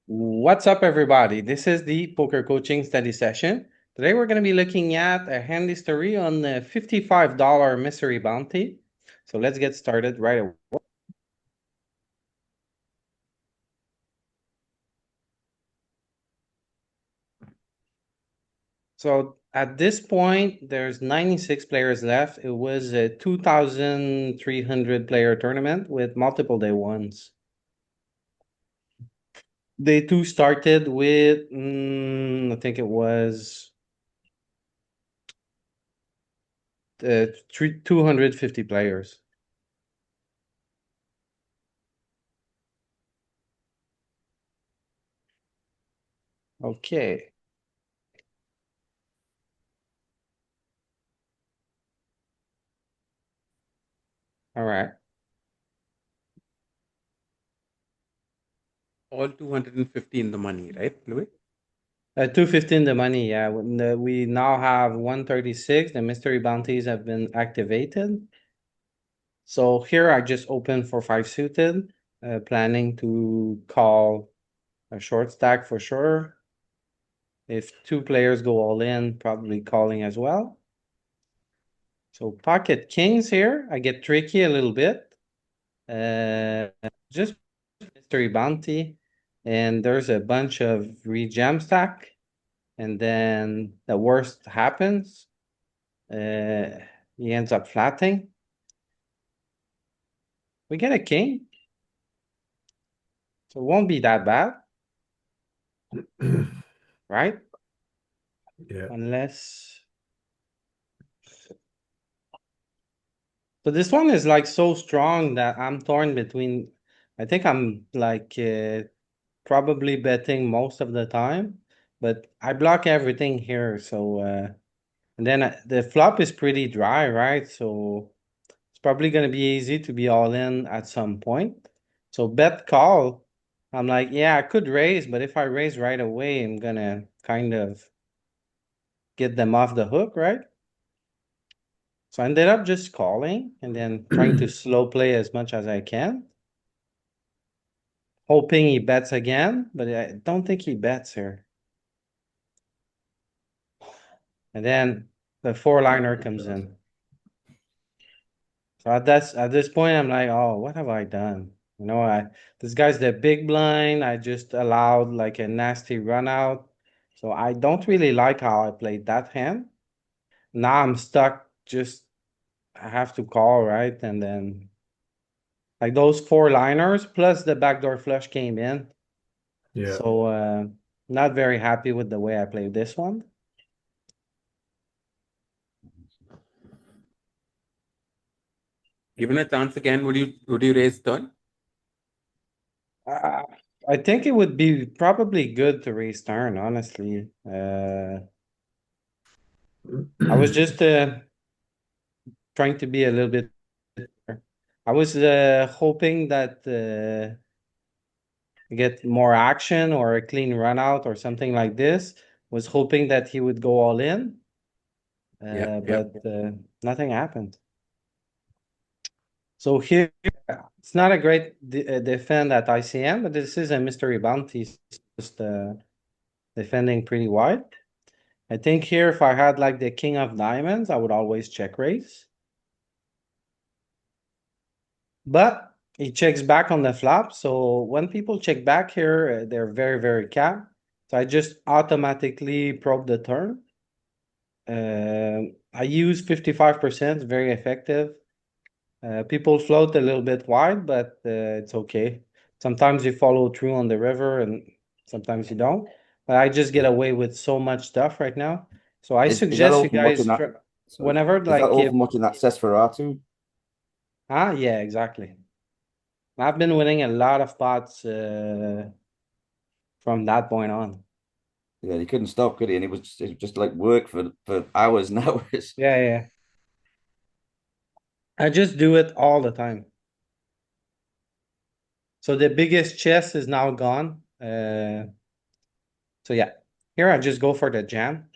What's up, everybody? This is the poker coaching study session. Today, we're going to be looking at a handy story on the $55 mystery bounty. So let's get started right away. So at this point, there's 96 players left. It was a 2,300 player tournament with multiple day ones. Day two started with, I think it was 250 players. Okay. All right. All 250 in the money, right, Louis? 215 the money, yeah. We now have 136. The mystery bounties have been activated. So here I just opened for 5 suited, planning to call a short stack for sure. If two players go all in, probably calling as well. So pocket kings here, I get tricky a little bit. Just mystery bounty, and there's a bunch of rejam stack. And then the worst happens. Uh, he ends up flatting. We get a king, so it won't be that bad, right? Yeah. Unless. So this one is like so strong that I'm torn between. I think I'm like probably betting most of the time, but I block everything here. So and then the flop is pretty dry, right? So it's probably gonna be easy to be all in at some point. So bet call. I'm like, yeah, I could raise, but if I raise right away, I'm gonna kind of get them off the hook, right? So I ended up just calling and then trying to slow play as much as I can. Hoping he bets again, but I don't think he bets here. And then the four liner comes in. So at this point, I'm like, oh, what have I done? This guy's the big blind. I just allowed like a nasty run out. So I don't really like how I played that hand. Now I'm stuck. Just I have to call, right? And then like those four liners plus the backdoor flush came in. Yeah. So not very happy with the way I played this one. Given a chance again, would you raise turn? Uh, I think it would be probably good to raise turn, honestly. I was just trying to be a little bit. I was hoping that get more action or a clean run out or something like this. Was hoping that he would go all in, Yeah, yeah. but nothing happened. So here, it's not a great defend at ICM, but this is a mystery bounty, just defending pretty wide. I think here, if I had like the king of diamonds, I would always check raise. But he checks back on the flop. So when people check back here, they're very, very capped. So I just automatically probe the turn. I use 55%, very effective. People float a little bit wide, but it's okay. Sometimes you follow through on the river and sometimes you don't. But I just get away with so much stuff right now. So I Is that suggest all you from watching guys that? Sorry, whenever is that like all if from watching that Sesferatu? yeah, exactly. I've been winning a lot of pots from that point on. Yeah, he couldn't stop, could he? And it was just like work for hours and hours. Yeah, yeah. I just do it all the time. So the biggest chest is now gone. So yeah, here I just go for the jam.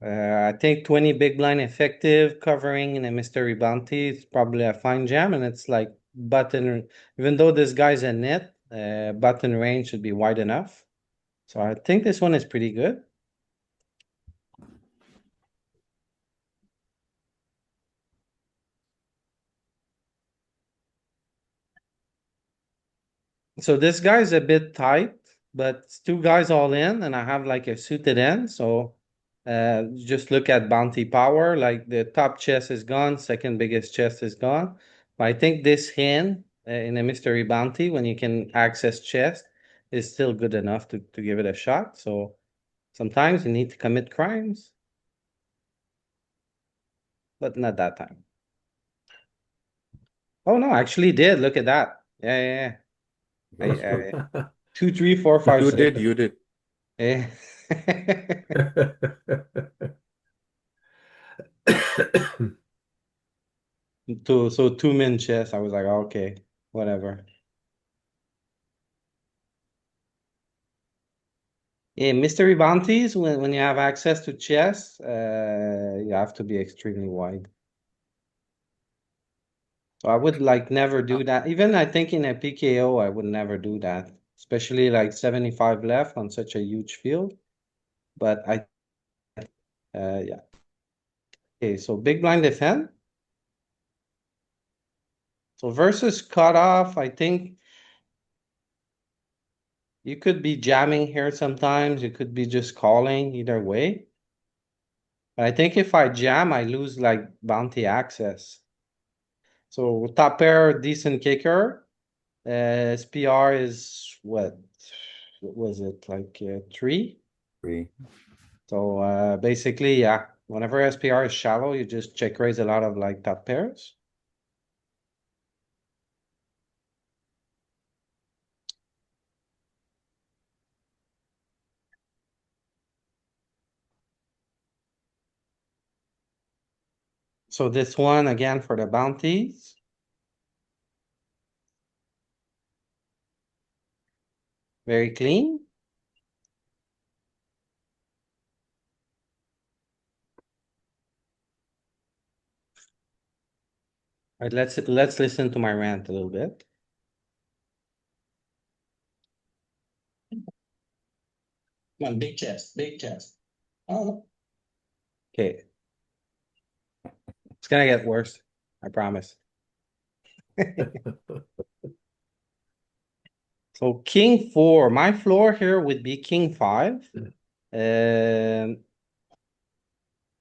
I think 20 big blind effective covering in a mystery bounty is probably a fine jam, and it's like button. Even though this guy's a net, button range should be wide enough. So I think this one is pretty good. So this guy's a bit tight, but it's two guys all in and I have like a suited end, so. Just look at bounty power, like the top chest is gone, second biggest chest is gone. But I think this hand in a mystery bounty, when you can access chest, is still good enough to give it a shot. So sometimes you need to commit crimes. But not that time. Oh no, I actually did. Look at that. Yeah. I 2, 3, 4, 5, You 6. did, you did. Yeah. So 2 min chest. I was like, okay, whatever. In mystery bounties, when you have access to chess, you have to be extremely wide. So I would like never do that. Even I think in a PKO, I would never do that, especially like 75 left on such a huge field. But yeah. Okay, so big blind defend. So versus cutoff, I think you could be jamming here sometimes. You could be just calling either way. But I think if I jam, I lose like bounty access. So top pair, decent kicker. SPR is what was it like 3? 3. So basically, yeah, whenever SPR is shallow, you just check raise a lot of like top pairs. So this one again for the bounties. Very clean. All right, let's listen to my rant a little bit. Come on, big chest, big chest. Oh. Okay. It's gonna get worse. I promise. So king 4, my floor here would be king 5.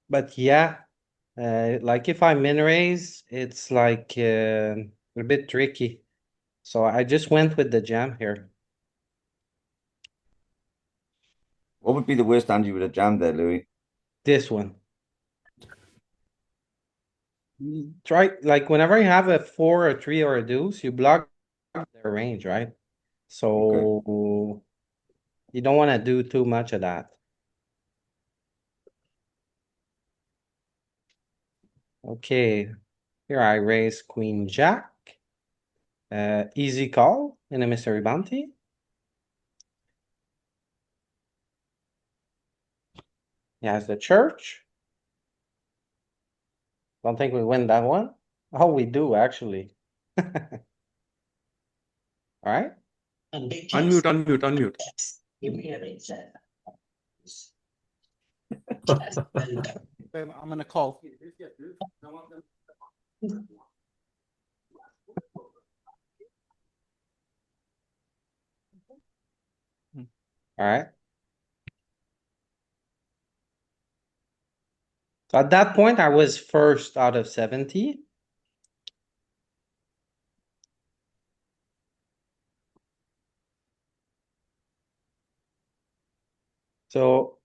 But yeah, like if I min raise, it's like a bit tricky. So I just went with the jam here. What would be the worst hand you would have jammed there, Louis? This one. Try like whenever you have a 4, a 3, or a deuce, you block their range, right? So you don't want to do too much of that. Okay, here I raise queen jack. Easy call in a mystery bounty. He has the church. Don't think we win that one. Oh, we do actually. Alright. Unmute. I'm gonna call. Alright. So at that point, I was first out of 70. So.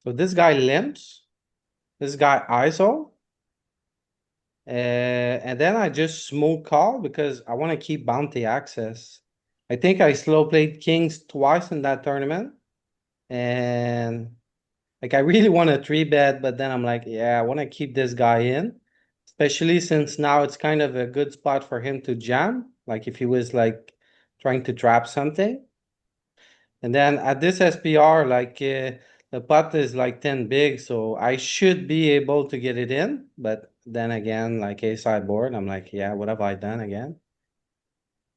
So this guy limps. This guy ISO. And then I just smoke call because I want to keep bounty access. I think I slow played kings twice in that tournament. And like I really want to 3-bet, but then I'm like, yeah, I want to keep this guy in. Especially since now it's kind of a good spot for him to jam. Like if he was like trying to trap something. And then at this SPR, like the pot is like 10 big, so I should be able to get it in, but then again, like a sideboard, I'm like, yeah, what have I done again?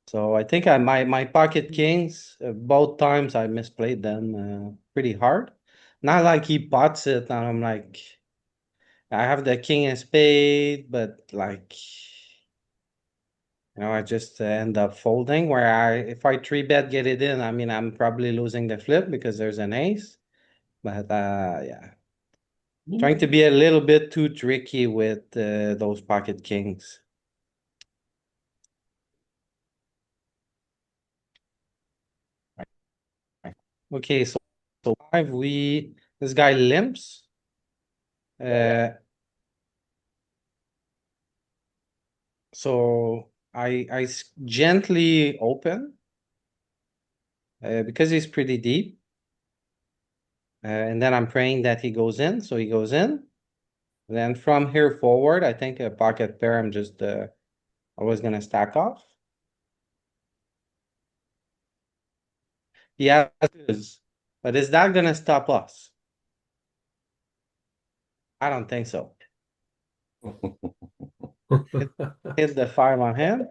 So I think my pocket kings, both times I misplayed them, pretty hard. Not like he pots it and I'm like, I have the king and spade, but like. I just end up folding where if I three bet get it in, I mean, I'm probably losing the flip because there's an ace. But, yeah. Trying to be a little bit too tricky with, those pocket kings. Okay, so five, this guy limps. So I gently open. Because he's pretty deep. And then I'm praying that he goes in, so he goes in. Then from here forward, I think a pocket pair, I'm just, always gonna stack off. Yeah, it is. But is that gonna stop us? I don't think so. Hit the five on him.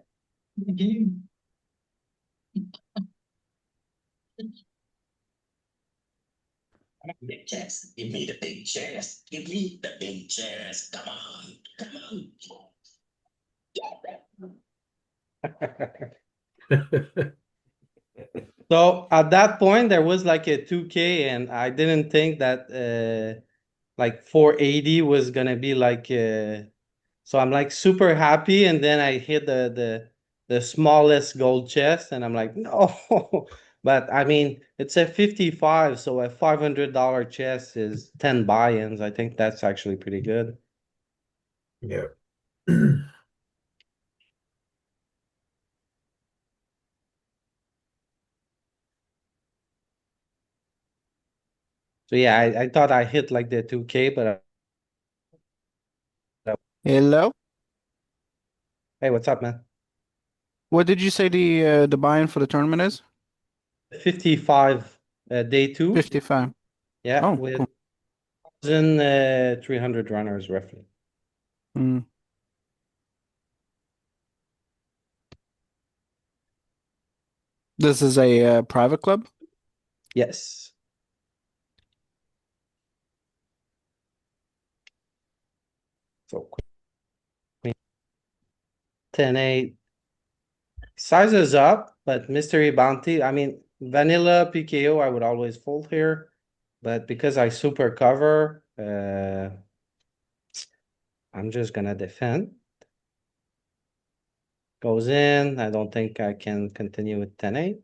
Big chest. Give me the big chest. Give me the big chest. Come on. Come on. So at that point, there was like a 2K and I didn't think that, like 480 was gonna be like, so I'm like super happy and then I hit the smallest gold chest and I'm like, no. But I mean, it's a 55, so a $500 chest is 10 buy-ins. I think that's actually pretty good. Yeah. So yeah, I thought I hit like the 2K, but Hello? hey, what's up, man? What did you say the buy-in for the tournament is? 55, day two. 55. Yeah, Oh, with cool. 300 runners roughly. Mm. This is a private club? Yes. So 10-8. Sizes up, but mystery bounty, I mean, vanilla PKO, I would always fold here. But because I super cover, I'm just gonna defend. Goes in, I don't think I can continue with 10-8.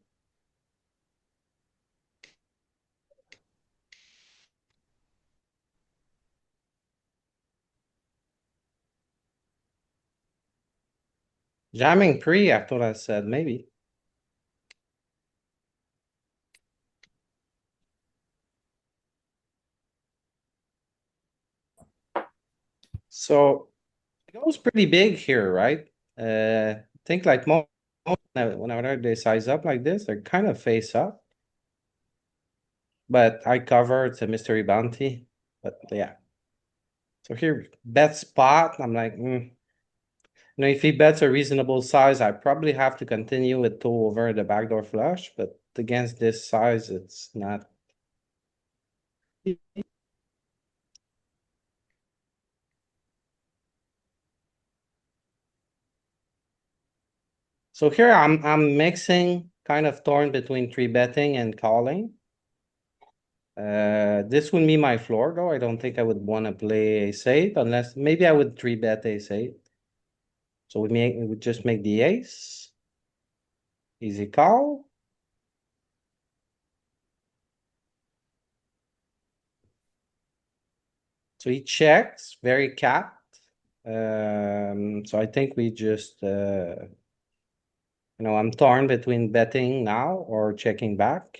Jamming pre, I thought I said maybe. So it goes pretty big here, right? I think like most, whenever they size up like this, they're kind of face up. But I cover, it's a mystery bounty, but yeah. So here, bet spot, I'm like, if he bets a reasonable size, I probably have to continue with two over the backdoor flush, but against this size, it's not. So here I'm mixing, kind of torn between three betting and calling. This would be my floor though. I don't think I would want to play ace eight unless maybe I would three bet ace eight. So we would just make the ace. Easy call. So he checks, very capped. So I think we just, I'm torn between betting now or checking back.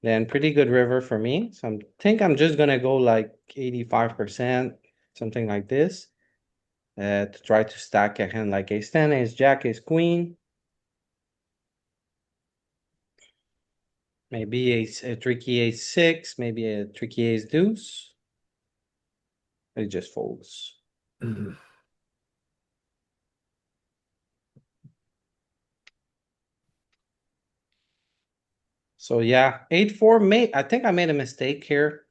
Then pretty good river for me. So I think I'm just gonna go like 85%, something like this. To try to stack a hand like ace 10, ace jack, ace queen. Maybe a tricky ace 6, maybe a tricky ace deuce. It just folds. So yeah, 8-4 I think I made a mistake here.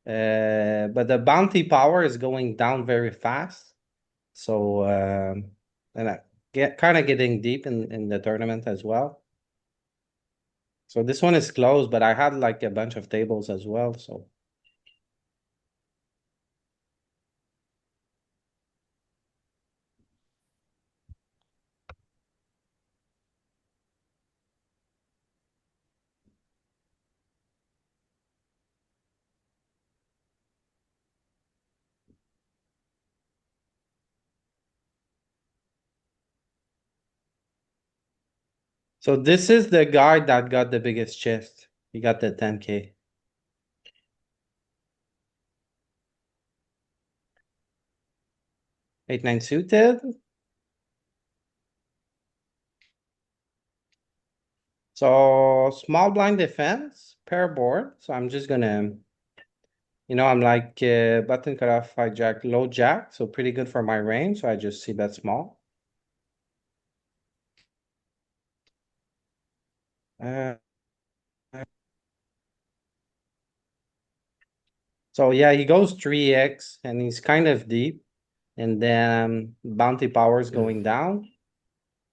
But the bounty power is going down very fast. So, and I kind of getting deep in the tournament as well. So this one is close, but I had like a bunch of tables as well, so. So this is the guy that got the biggest chest. He got the 10K. Eight, nine suited. So small blind defense, pair board. So I'm just gonna, I'm like button cutoff, hijack, low jack. So pretty good for my range. So I just see bet small. So yeah, he goes 3x and he's kind of deep. And then bounty power is going down.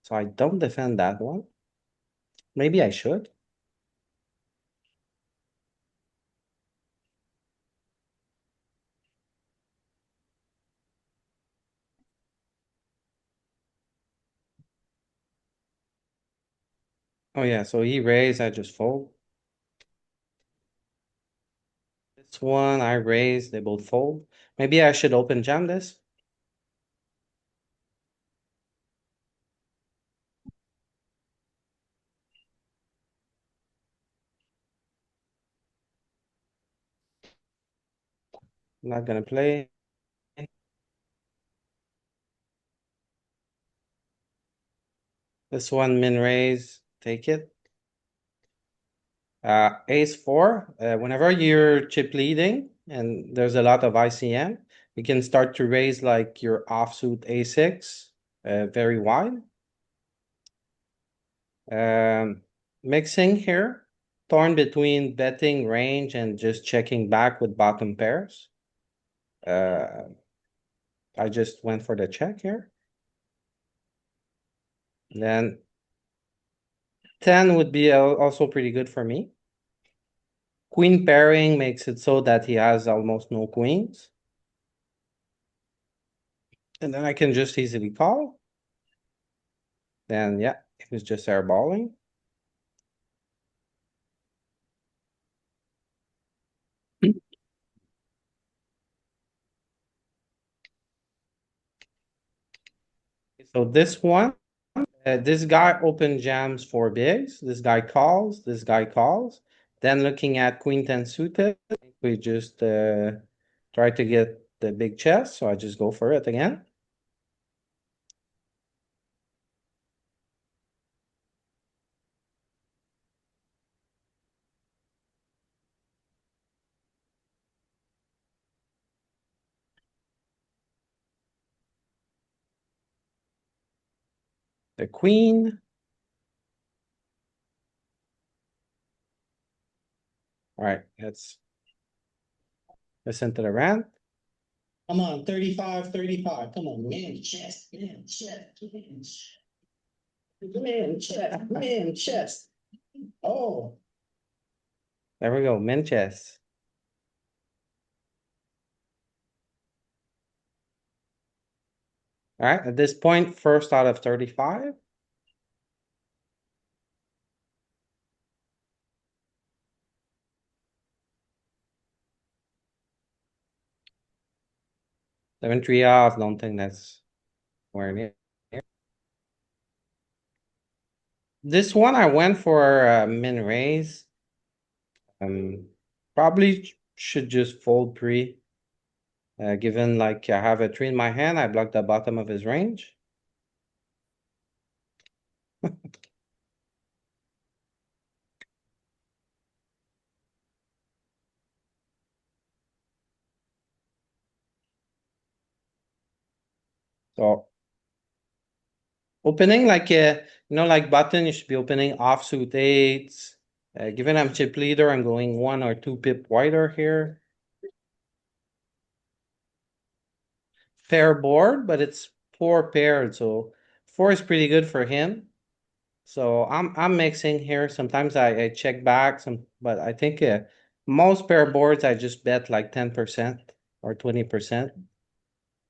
So I don't defend that one. Maybe I should. Oh yeah, so he raised, I just fold. This one I raise, they both fold. Maybe I should open jam this. Not gonna play. This one min raise, take it. Ace four, whenever you're chip leading and there's a lot of ICM, you can start to raise like your offsuit A6, very wide. Mixing here, torn between betting range and just checking back with bottom pairs. I just went for the check here. Then 10 would be also pretty good for me. Queen pairing makes it so that he has almost no queens. And then I can just easily call. Then yeah, it was just airballing. So this one, this guy open jams four bigs. This guy calls. This guy calls. Then looking at queen 10 suited, we just try to get the big chest. So I just go for it again. The queen. All right, let's listen to the rant. Come on, 35, 35. Come on, man chest, man chest, man chest. Man chest, man chest. Oh, There we go, min chest. All right, at this point, first out of 35. Seven three off, don't think that's where near. This one I went for min raise. Probably should just fold pre. Given like I have a tree in my hand, I block the bottom of his range. So. Opening like, like button, you should be opening offsuit eights. Given I'm chip leader, I'm going 1 or 2 pip wider here. Pair board, but it's 4 paired, so 4 is pretty good for him. So I'm mixing here. Sometimes I check back but I think most pair boards I just bet like 10% or 20%.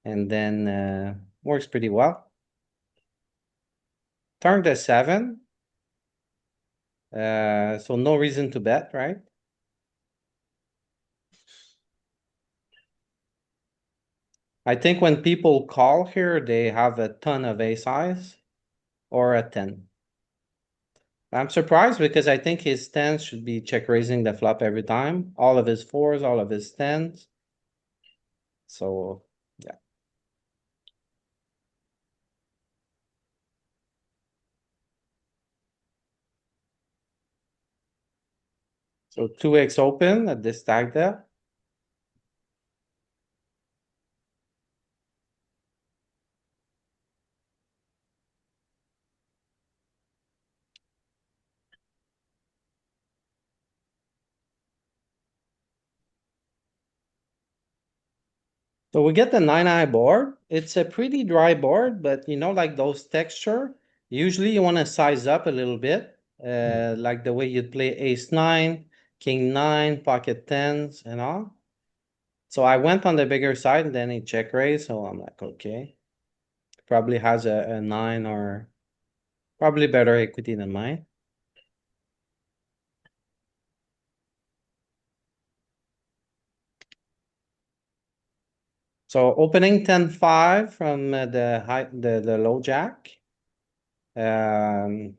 And then works pretty well. Turn to 7. So no reason to bet, right? I think when people call here, they have a ton of ace size or a 10. I'm surprised because I think his 10s should be check raising the flop every time. All of his 4s, all of his 10s. So, yeah. So 2x open at this stack there. So we get the 9-eye board. It's a pretty dry board, but like those texture, usually you want to size up a little bit. Like the way you'd play ace 9, king 9, pocket 10s and all. So I went on the bigger side and then he check raised, so I'm like, okay. Probably has a 9 or probably better equity than mine. So opening 10-5 from the low jack. To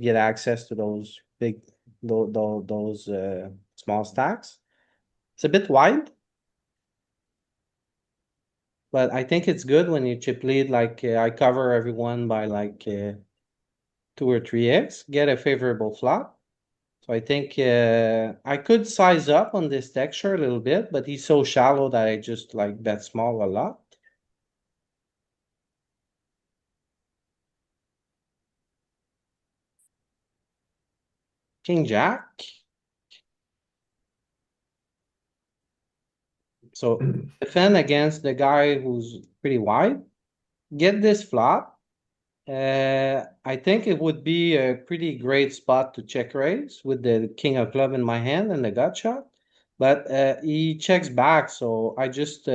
get access to those big, those small stacks. It's a bit wide. But I think it's good when you chip lead, like I cover everyone by like 2 or 3x, get a favorable flop. So I think I could size up on this texture a little bit, but he's so shallow that I just like bet small a lot. King Jack. So defend against the guy who's pretty wide. Get this flop. I think it would be a pretty great spot to check raise with the king of club in my hand and the gut shot. But he checks back, so I just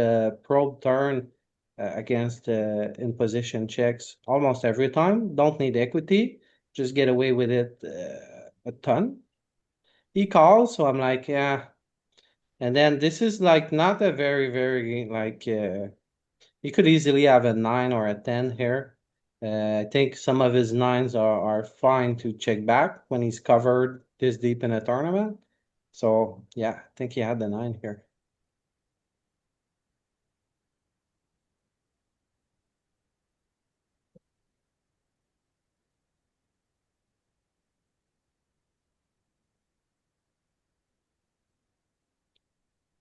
probe turn against in position checks almost every time. Don't need equity, just get away with it a ton. He calls, so I'm like, yeah. And then this is like not a very like he could easily have a 9 or a 10 here. I think some of his 9s are fine to check back when he's covered this deep in a tournament. So yeah, I think he had the 9 here.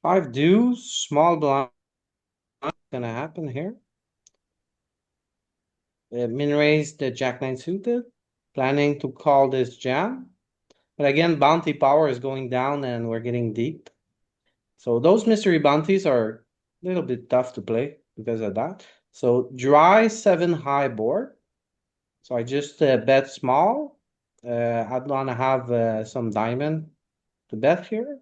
Five deuce, small blind gonna happen here. Min raise the jack 9 suited, planning to call this jam. But again, bounty power is going down and we're getting deep. So those mystery bounties are a little bit tough to play because of that. So dry 7 high board. So I just bet small. I'd wanna have some diamond to bet here.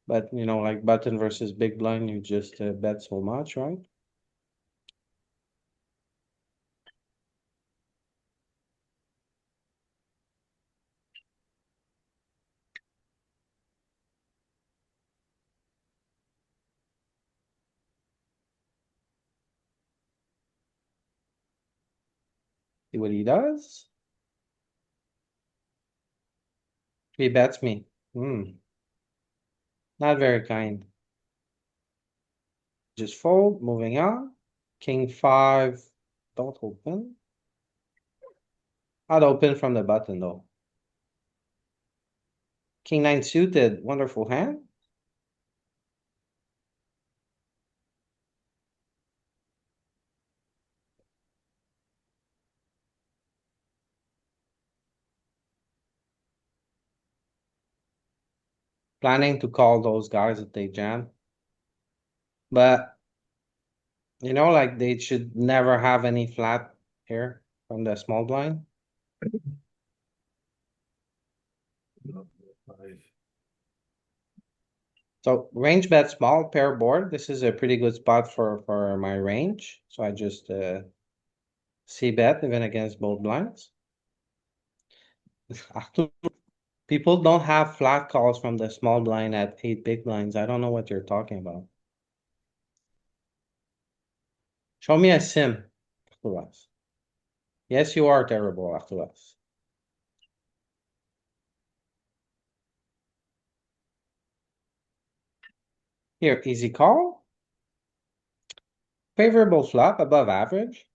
But like button versus big blind, you just bet so much, right? See what he does. He bets me. Not very kind. Just fold, moving on. King 5, don't open. I'd open from the button though. King 9 suited, wonderful hand. planning to call those guys if they jam. But you know, like they should never have any flat here from the small blind. Five. So range bet small pair board. This is a pretty good spot for my range. So I just C bet even against both blinds. People don't have flat calls from the small blind at 8 big blinds. I don't know what you're talking about. Show me a sim, Arturas. Yes, you are terrible, Arturas. Here, easy call. Favorable flop, above average.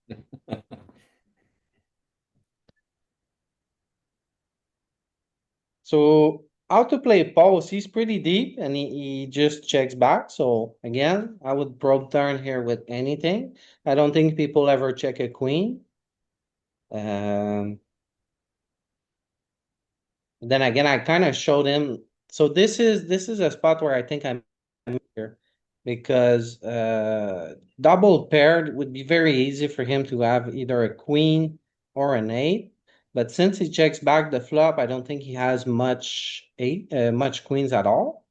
So how to play post, he's pretty deep and he just checks back. So again, I would probe turn here with anything. I don't think people ever check a queen. Then again, I kind of showed him. So this is a spot where I think I'm here because double paired would be very easy for him to have either a queen or an eight. But since he checks back the flop, I don't think he has much much queens at all.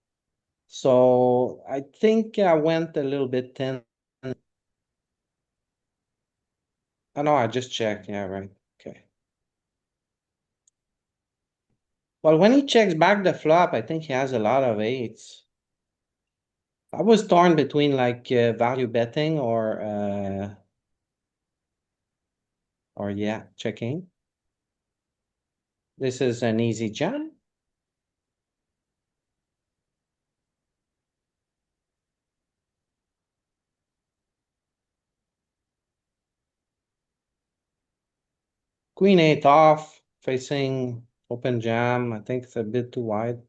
So I think I went a little bit thin. Oh no, I just checked. Yeah, right. Okay. Well, when he checks back the flop, I think he has a lot of eights. I was torn between like value betting or yeah, checking. This is an easy jam. Queen eight off, facing open jam. I think it's a bit too wide.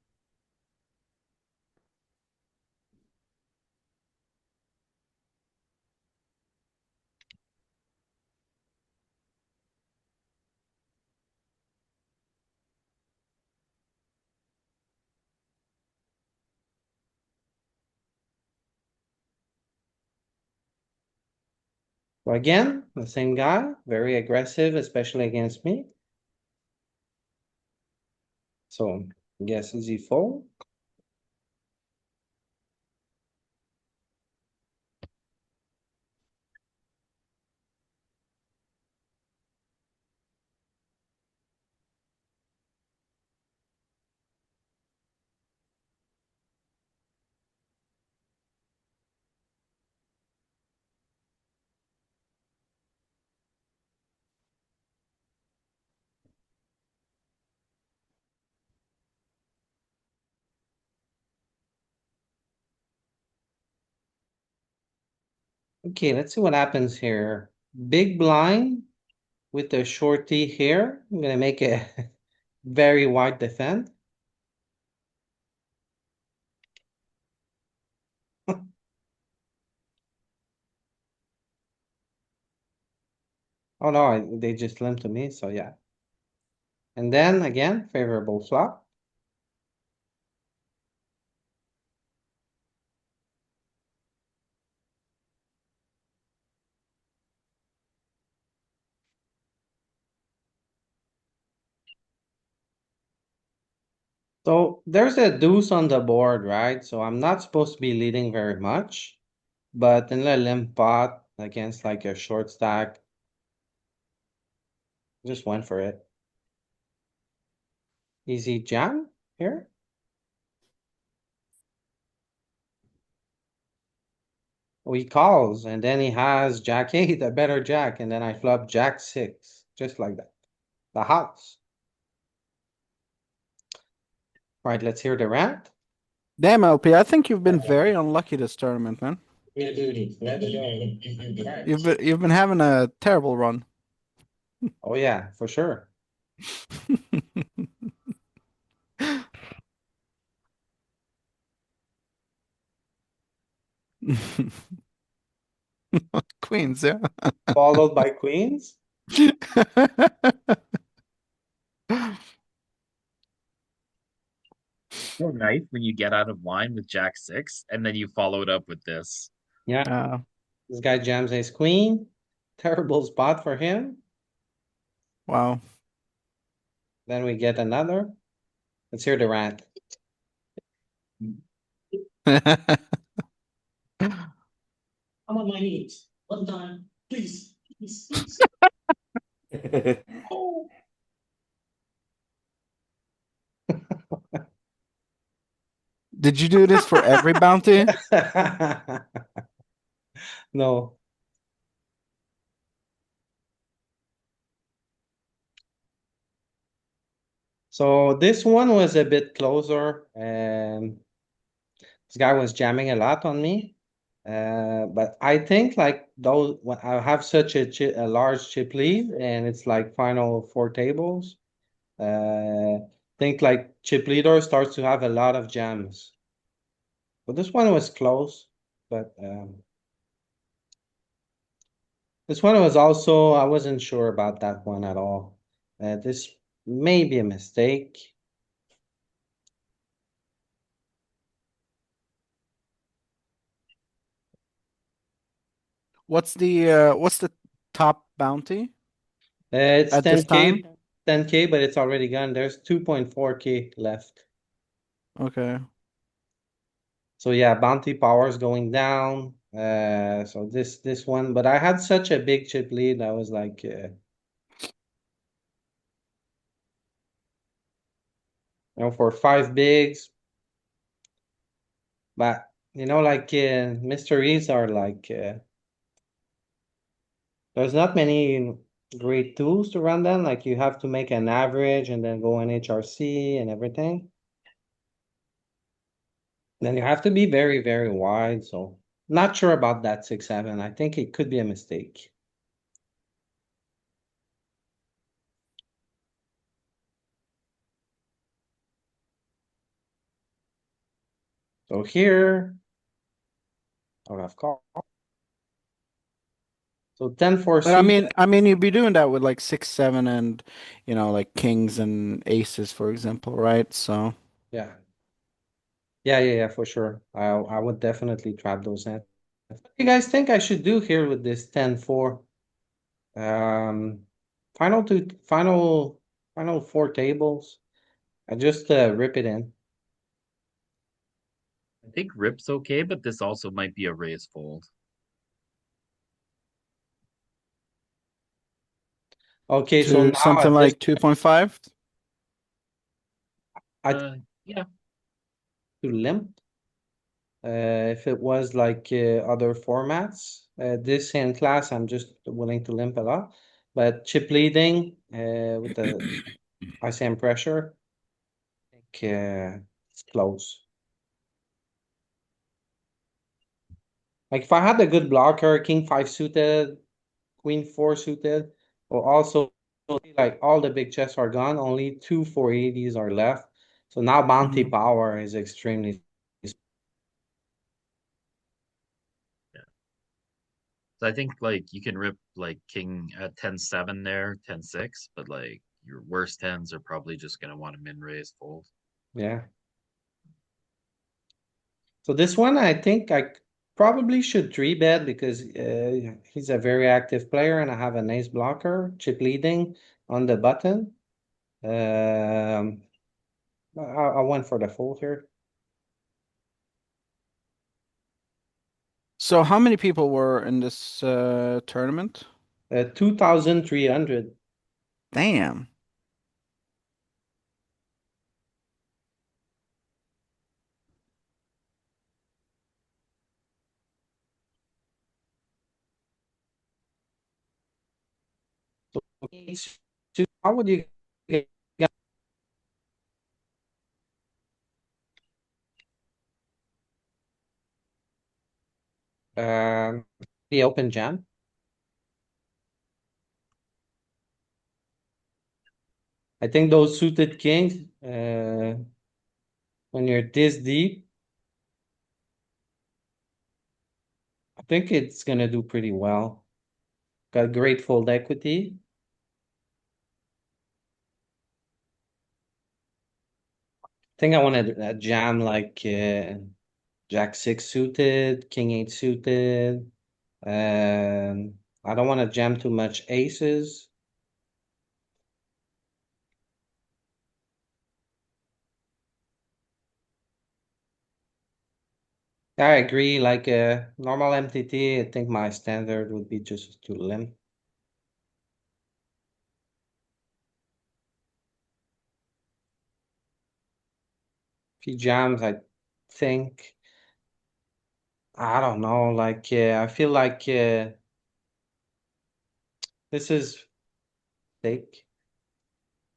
So again, the same guy, very aggressive, especially against me. So I guess easy fold. Okay, let's see what happens here. Big blind with the shorty here. I'm gonna make a very wide defend. Oh no, they just limped to me, so yeah. And then again, favorable flop. So there's a deuce on the board, right? So I'm not supposed to be leading very much, but in a limp pot against like a short stack, just went for it. Easy jam here. Oh, he calls and then he has jack eight, a better jack, and then I flop jack six, just like that. The house. Right, let's hear the rant. Damn, LP, I think you've been very unlucky this tournament, man. Yeah, duty. Let it go. You've been having a terrible run. Oh yeah, for sure. Queens, yeah. Followed by queens. so nice when you get out of line with Jack 6 and then you follow it up with this. Yeah, Uh, this guy jams ace queen. Terrible spot for him. wow. Then we get another. Let's hear the rant. I'm on my knees. One time, please, please, please. Oh. Did you do this for every bounty? No. So this one was a bit closer and this guy was jamming a lot on me. But I think like those, when I have such a large chip lead and it's like final four tables. Think like chip leader starts to have a lot of jams. But this one was close, but this one was also, I wasn't sure about that one at all. This may be a mistake. What's the top bounty It's at this 10K, time? 10K, but it's already gone. There's 2.4K left. Okay. So yeah, bounty power is going down. So this one, but I had such a big chip lead. I was like, for five bigs. But like mysteries are like there's not many great tools to run them. Like you have to make an average and then go in HRC and everything. Then you have to be very, very wide. So not sure about that 6-7. I think it could be a mistake. So here, out of call. So 10-4 But suited. I mean, you'd be doing that with like 6-7 and like kings and aces, for example, right? So Yeah. Yeah, for sure. I would definitely trap those hands. What do you guys think I should do here with this 10-4? Final two, final four tables. I just rip it in. I think rip's okay, but this also might be a raise fold. Okay, so to now something at this, like 2.5. Yeah. to limp. If it was like other formats, this hand class, I'm just willing to limp a lot. But chip leading with the ICM pressure, I think it's close. Like if I had a good blocker, king five suited, queen four suited, or also like all the big chests are gone, only two 480s are left. So now bounty Mhm. power is extremely. So I think like you can rip like king at 10-7 there, 10-6, but like your worst tens are probably just gonna want to min raise fold. Yeah. So this one, I think I probably should three bet because he's a very active player and I have an ace blocker, chip leading on the button. I went for the fold here. So how many people were in this tournament? 2,300. Damn. How would you get the open jam? I think those suited kings, when you're this deep, I think it's gonna do pretty well. Got great fold equity. Think I wanna jam like Jack six suited, king eight suited. I don't wanna jam too much aces. I agree, like normal MTT, I think my standard would be just to limp. If he jams, I think. I don't know, like I feel like this is fake.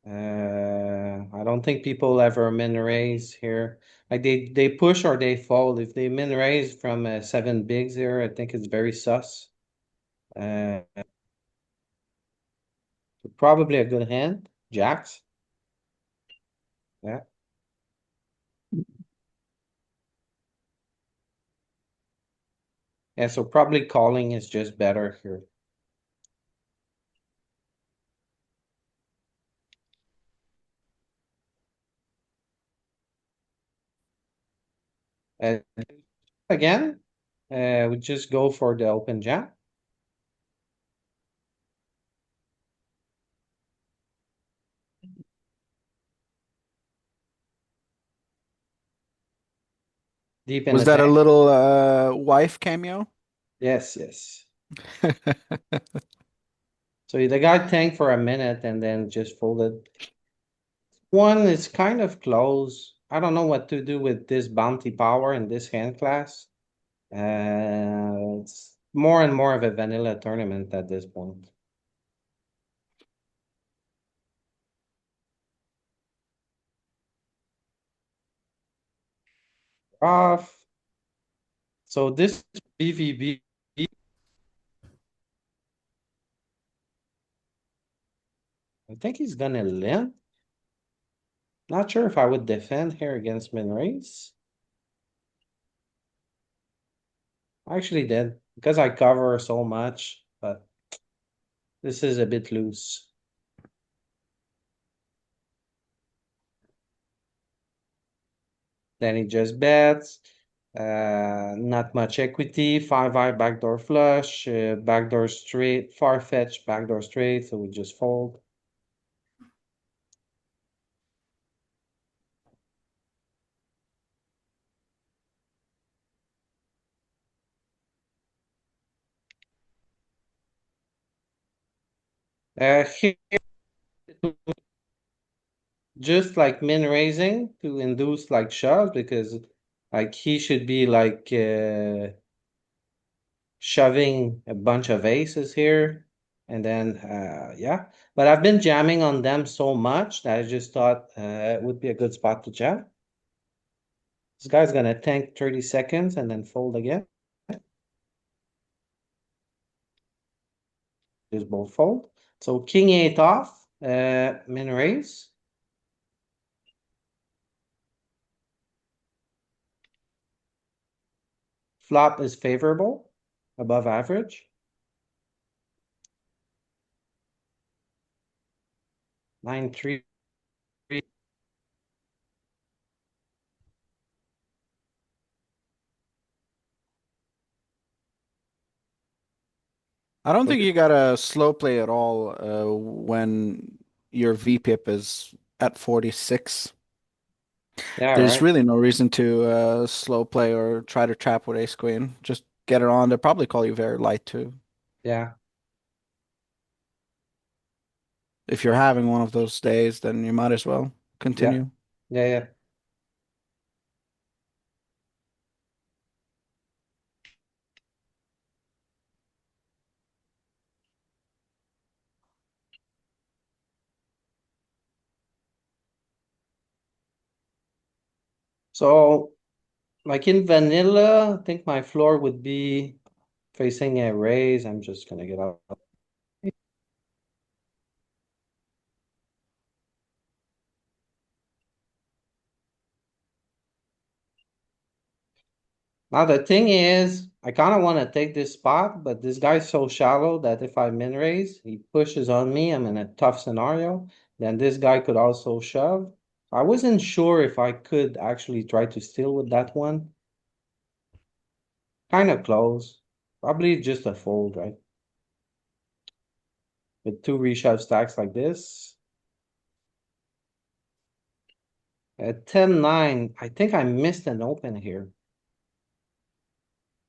I don't think people ever min raise here. Like they push or they fold. If they min raise from seven bigs here, I think it's very sus. Uh, probably a good hand, jacks. Yeah. Yeah, so probably calling is just better here. Uh, again, we just go for the open jam. Deep in Was the that a tank. little wife cameo? Yes, yes. So the guy tanked for a minute and then just folded. One is kind of close. I don't know what to do with this bounty power in this hand class. It's more and more of a vanilla tournament at this point. Off. So this BVB. I think he's gonna limp. Not sure if I would defend here against min raise. I actually did because I cover so much, but this is a bit loose. Then he just bets. Not much equity. 5-eye backdoor flush, backdoor straight, far fetched backdoor straight. So we just fold. Here, just like min raising to induce like shoves because like he should be like shoving a bunch of aces here. And then, yeah, but I've been jamming on them so much that I just thought it would be a good spot to jam. This guy's gonna tank 30 seconds and then fold again. Just both fold. So king eight off, min raise. Flop is favorable, above average. 9-3. I don't think you gotta slow play at all when your VPIP is at 46. Yeah, There's right. really no reason to slow play or try to trap with ace queen. Just get it on. They'll probably call you very light too. Yeah. If you're having one of those days, then you might as well continue. Yeah, yeah. So like in vanilla, I think my floor would be facing a raise. I'm just gonna get out. Now the thing is, I kind of want to take this spot, but this guy's so shallow that if I min raise, he pushes on me. I'm in a tough scenario. Then this guy could also shove. I wasn't sure if I could actually try to steal with that one. Kind of close. Probably just a fold, right? With two reshove stacks like this. At 10-9, I think I missed an open here.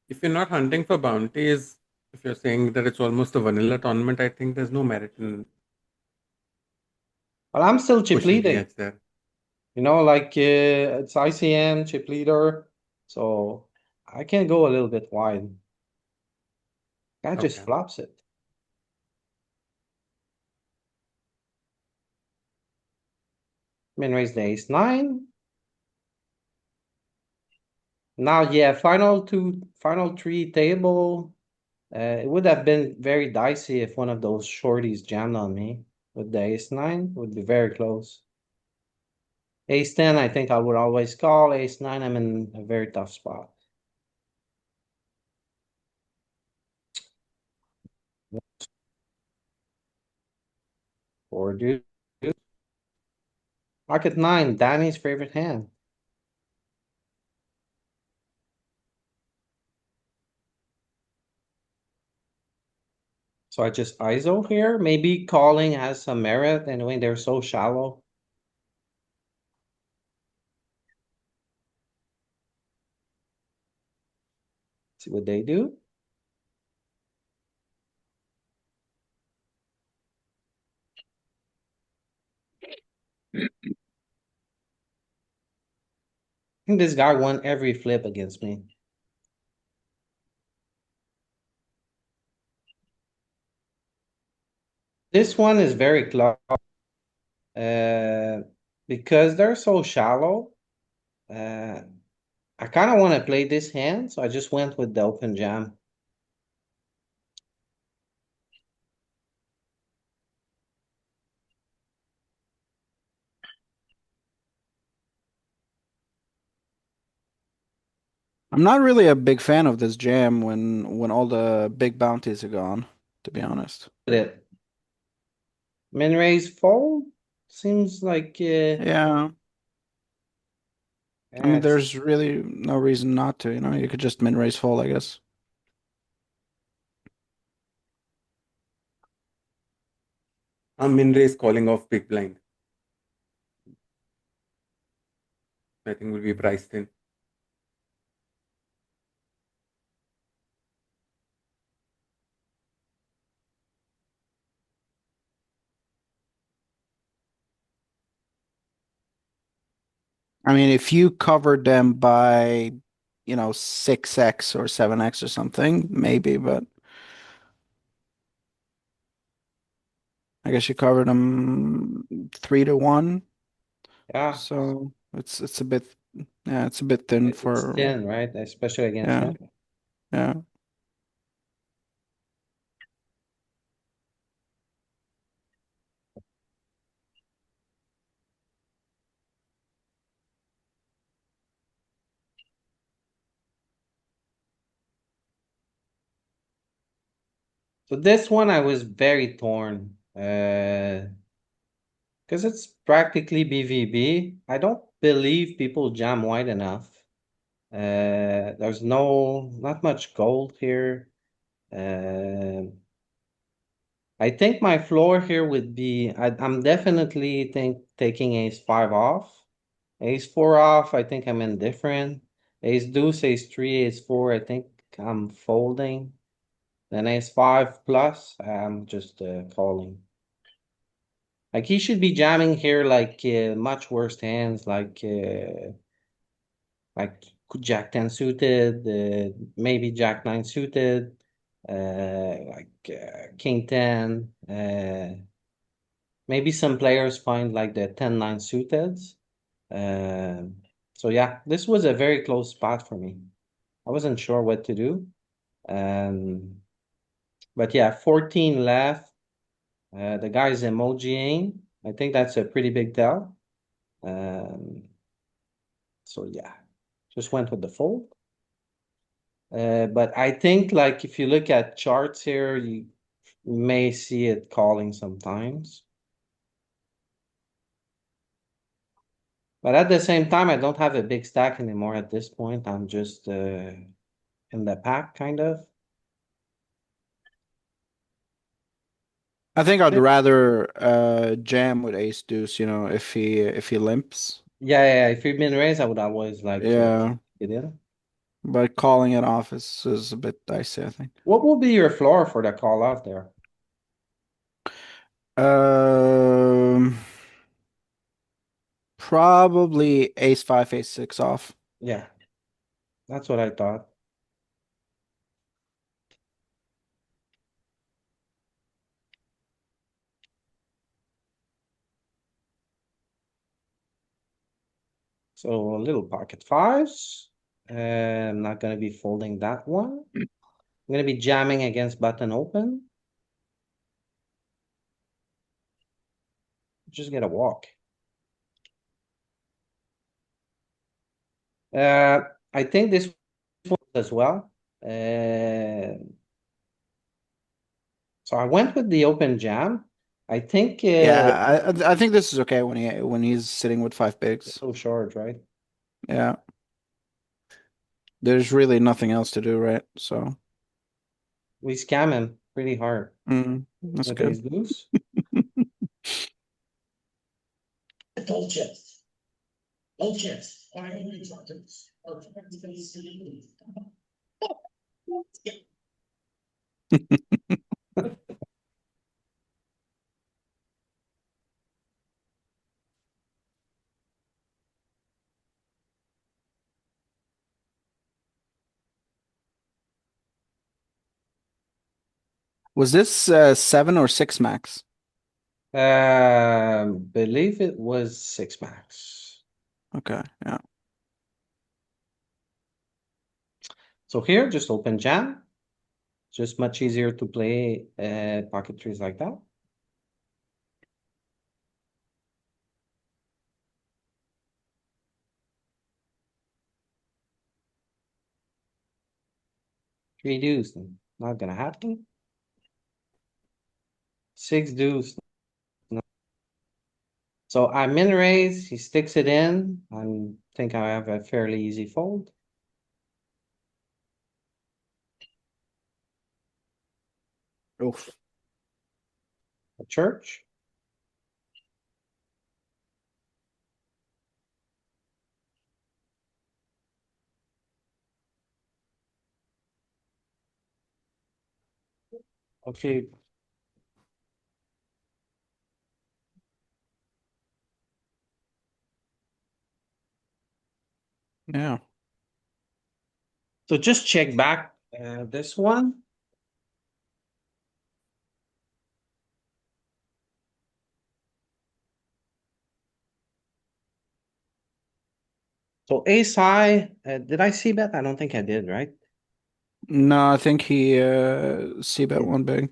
If you're not hunting for bounties, if you're saying that it's almost a vanilla tournament, I think there's no merit in But I'm still chip pushing the leading. edge there. You know, like it's ICM, chip leader. So I can go a little bit wide. Guy just Okay. flops it. Min raise the ace nine. Now, yeah, final three table. It would have been very dicey if one of those shorties jammed on me with the ace nine, would be very close. Ace ten, I think I would always call. Ace nine, I'm in a very tough spot. Or dude. Pocket nine, Danny's favorite hand. So I just ISO here, maybe calling has some merit, anyway, they're so shallow. See what they do. I think this guy won every flip against me. This one is very close. Because they're so shallow. I kinda wanna play this hand, so I just went with the open jam. I'm not really a big fan of this jam when all the big bounties are gone, to be honest. It. Min raise fold, seems like, Yeah, I mean, it's- there's really no reason not to, you know, you could just min raise fold, I guess. I'm min raise calling off big blind. I think will be priced in. I mean, if you covered them by, you know, 6x or 7x or something, maybe, but I guess you covered them 3-1, yeah. so it's a bit, yeah, it's a bit thin It's for, thin, right? Especially against yeah, him. yeah. So this one I was very torn, cause it's practically BVB. I don't believe people jam wide enough. There's not much gold here. I think my floor here would be, I'm definitely taking ace five off. Ace four off, I think I'm indifferent. Ace deuce, ace three, ace four, I think I'm folding. Then ace five plus, I'm just calling. Like he should be jamming here like much worse hands like jack 10 suited, maybe jack 9 suited, king 10, maybe some players find like the 10-9 suited. So yeah, this was a very close spot for me. I wasn't sure what to do. But yeah, 14 left. The guy's emojiing. I think that's a pretty big tell. So yeah, just went with the fold. But I think like if you look at charts here, you may see it calling sometimes. But at the same time, I don't have a big stack anymore at this point. I'm just in the pack, kind of. I think I'd Yeah. rather jam with ace deuce, you know, if he limps. Yeah, if you've been raised, I would always like Yeah, get in. but calling it off is a bit dicey, I think. What will be your floor for the call out there? Um, probably ace five, ace six off. Yeah. That's what I thought. So a little pocket fives. I'm not gonna be folding that one. I'm gonna be jamming against button open. Just get a walk. I think this one as well. So I went with the open jam. I think Yeah, I think this is okay when he's sitting with five bigs. so short, right? Yeah. There's really nothing else to do, right? So, We scam him pretty hard that's with good. ace deuce. Full chest. Full chest. Why are you talking? Was this seven or six max? Believe it was six max. Okay, yeah. So here, just open jam. Just much easier to play pocket trees like that. Three deuce, not gonna happen. Six deuce. No. So I min raise, he sticks it in. I think I have a fairly easy fold. Oof. A church. Okay, Yeah. so just check back this one. So ace high, did I see bet? I don't think I did, right? No, I think he c bet one big.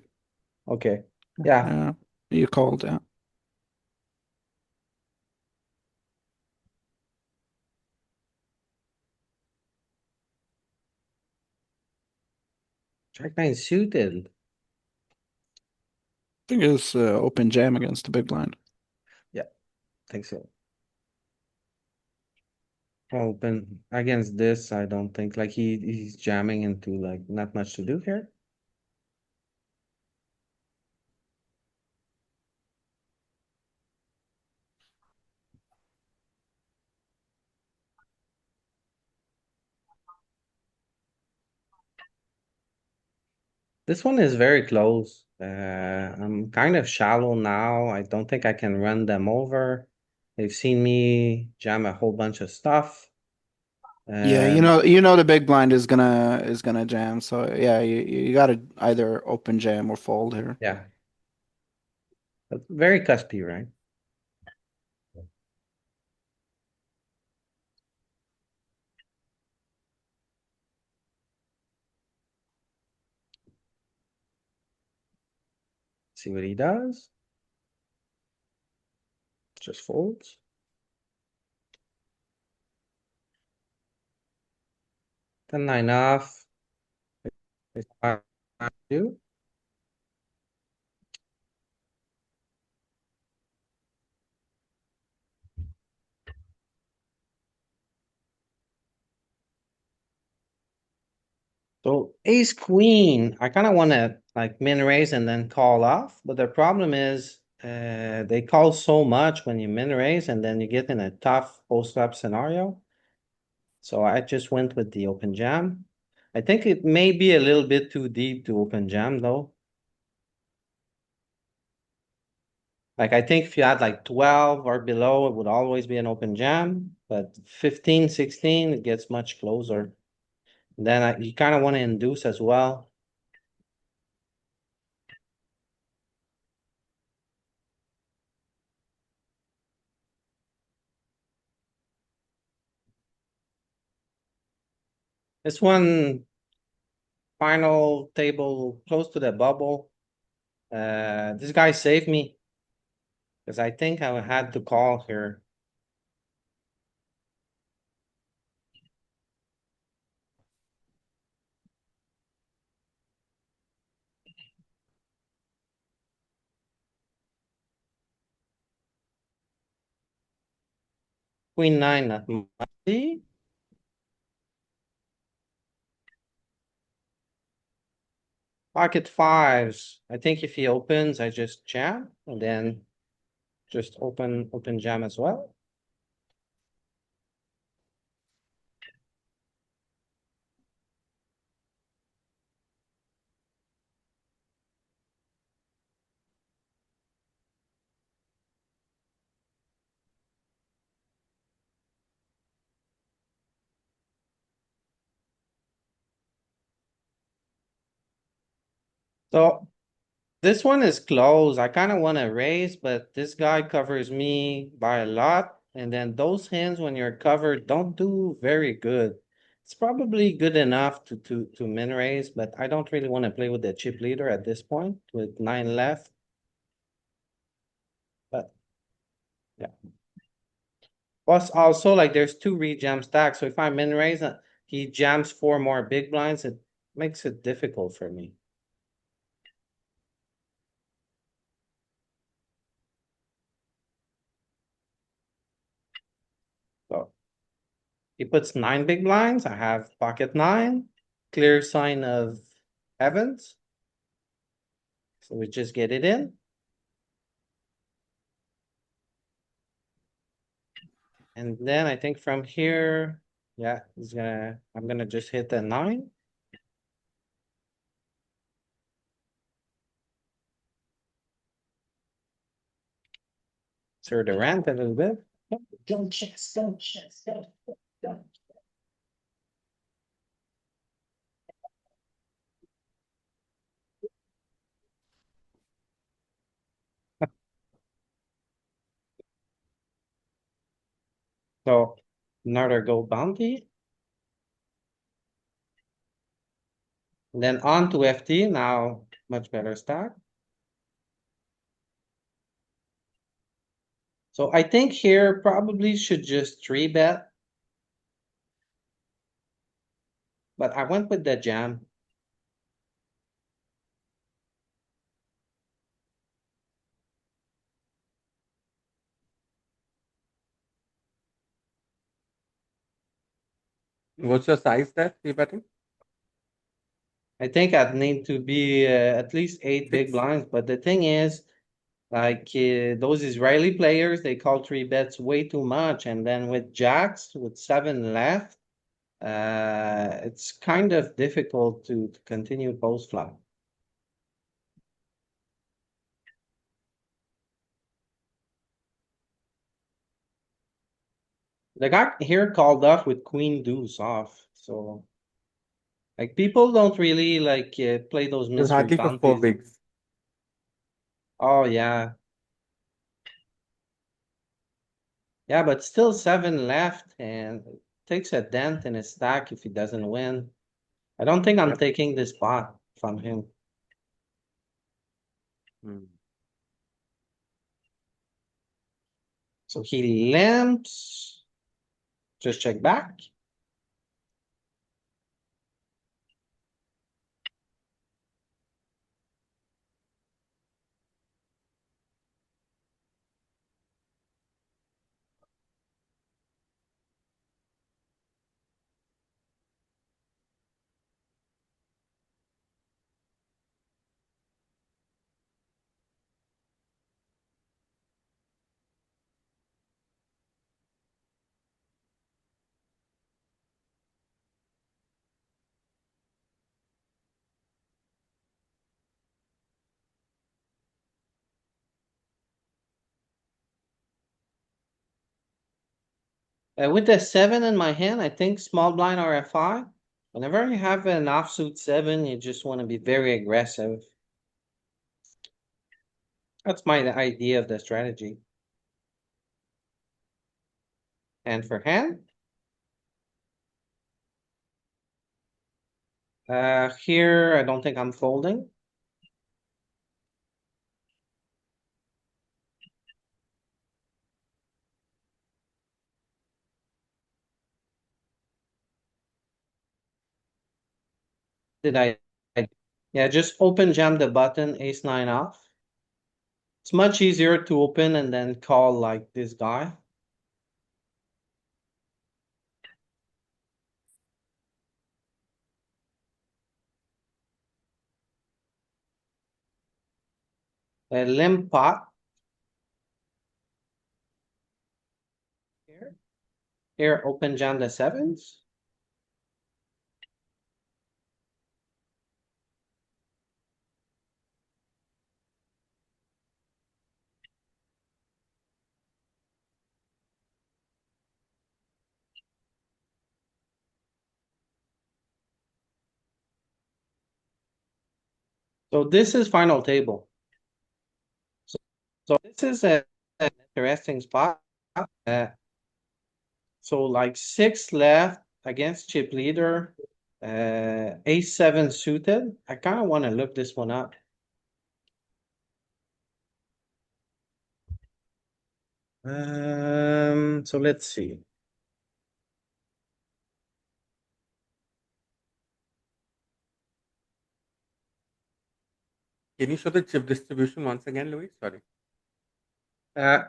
Okay, yeah, Yeah. You called, yeah. jack nine suited. I think it's open jam against the big blind. Think so. Open against this, I don't think like he's jamming into like not much to do here. This one is very close. I'm kind of shallow now. I don't think I can run them over. They've seen me jam a whole bunch of stuff. Yeah, you know the big blind is gonna jam. So yeah, you gotta either open jam or fold here. Yeah. But very cuspy, right? See what he does. Just folds. Then nine off. It's five, two. So ace queen, I kind of want to like min raise and then call off, but the problem is they call so much when you min raise and then you get in a tough post flop scenario. So I just went with the open jam. I think it may be a little bit too deep to open jam though. Like I think if you had like 12 or below, it would always be an open jam, but 15, 16, it gets much closer. Then you kind of want to induce as well. This one, final table close to the bubble. This guy saved me. Because I think I had to call here. Queen nine, not much. Pocket fives. I think if he opens, I just jam and then just open jam as well. So this one is close. I kind of want to raise, but this guy covers me by a lot. And then those hands, when you're covered, don't do very good. It's probably good enough to min raise, but I don't really want to play with the chip leader at this point with 9 left. But yeah. Plus also like there's 2 rejam stacks. So if I min raise, he jams 4 more big blinds. It makes it difficult for me. So he puts 9 big blinds. I have pocket 9, clear sign of heavens. So we just get it in. And then I think from here, yeah, I'm gonna just hit the 9. Stir the rant a little bit. Don't chest, don't chest, don't. So another gold bounty. Then on to FT, now much better stack. So I think here probably should just 3-bet. But I went with the jam. What's your size there, you betting? I think I'd need to be at least 8 big 6? blinds, but the thing is, like those Israeli players, they call 3-bets way too much, and then with jacks with 7 left, it's kind of difficult to continue post flop. The guy here called off with queen deuce off, so like people don't really like play those It was mystery hardly for 4 bounties. bigs. Oh yeah. Yeah, but still 7 left and takes a dent in his stack if he doesn't win. I don't think I'm Yep. taking this spot from him. Hmm. So he limps. Just check back. With the 7 in my hand, I think small blind RFI. Whenever you have an offsuit 7, you just wanna be very aggressive. That's my idea of the strategy. And for hand? Here, I don't think I'm folding. Did yeah, just open jam the button, ace 9 off. It's much easier to open and then call like this guy. A limp pot. Here, open jam the 7s. So this is final table. So this is an interesting spot. So like 6 left against chip leader, ace 7 suited. I kind of want to look this one up. So let's see. Can you show the chip distribution once again, Louis? Sorry. Uh,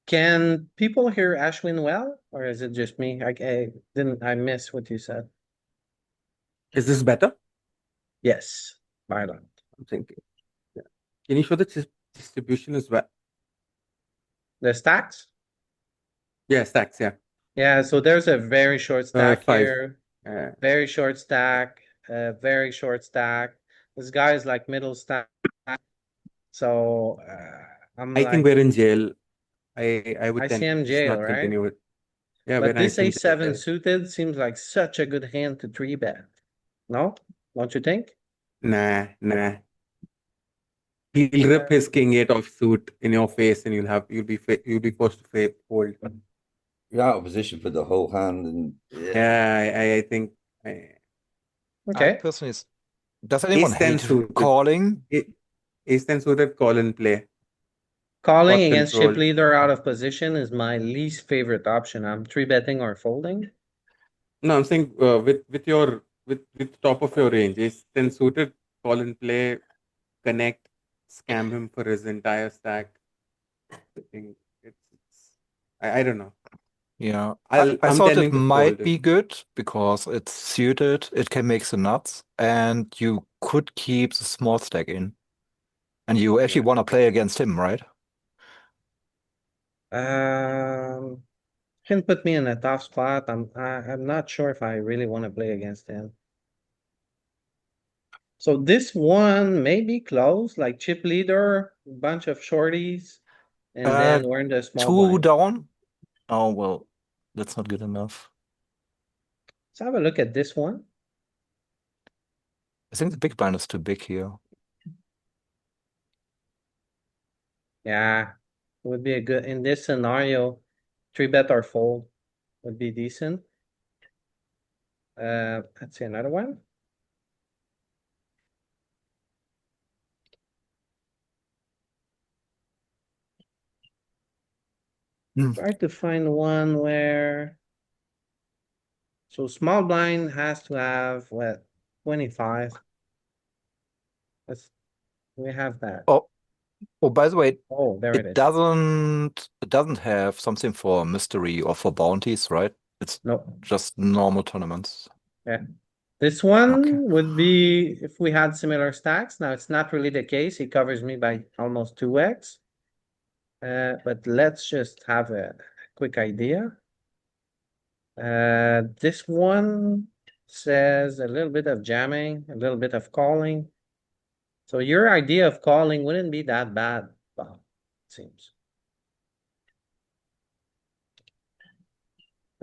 can people hear Ashwin well, or is it just me? I miss what you said. Is this better? Yes, violent. I'm thinking. Yeah. Can you show the chip distribution as well? The stacks? Yeah, stacks, yeah. Yeah, so there's a very short stack 5. here, Uh, very short stack, very short stack. This guy is like middle stack. So I'm I think like, we're in jail. I would tend ICM to just jail, not right? continue with. Yeah, But we're this ICM A7 jail. suited seems like such a good hand to 3-bet. No? Don't you think? Nah. He'll rip his king 8 off suit in your face, and you'll be forced to fold. You're out of position for the whole hand, and Yeah, I think I Okay, personally, does anyone ace 10 hate suited. calling? Ace 10 suited call and play. calling Pot against chip control. leader out of position is my least favorite option. I'm 3-betting or folding. No, I'm saying with top of your range, ace 10 suited, call and play, connect, scam him for his entire stack. I think I don't know. Yeah, I'm I thought tending it to might fold be it. good because it's suited, it can make the nuts, and you could keep the small stack in. And you actually Yeah. want to play against him, right? Can put me in a tough spot. I'm not sure if I really want to play against him. So this one may be close, like chip leader, bunch of shorties, and Uh, then we're in the small 2 blind. down? Oh, well, that's not good enough. Let's have a look at this one. I think the big blind is too big here. Yeah, would be a good, in this scenario, 3-bet or fold would be decent. Let's see another one. Hmm. Try to find one where. So small blind has to have what, 25? Let's, we have that. Oh, by the way, Oh, there it it is. doesn't have something for mystery or for bounties, right? It's No, just normal tournaments. yeah. This Okay. one would be if we had similar stacks. Now it's not really the case. He covers me by almost 2x. But let's just have a quick idea. This one says a little bit of jamming, a little bit of calling. So your idea of calling wouldn't be that bad, Bob, it seems.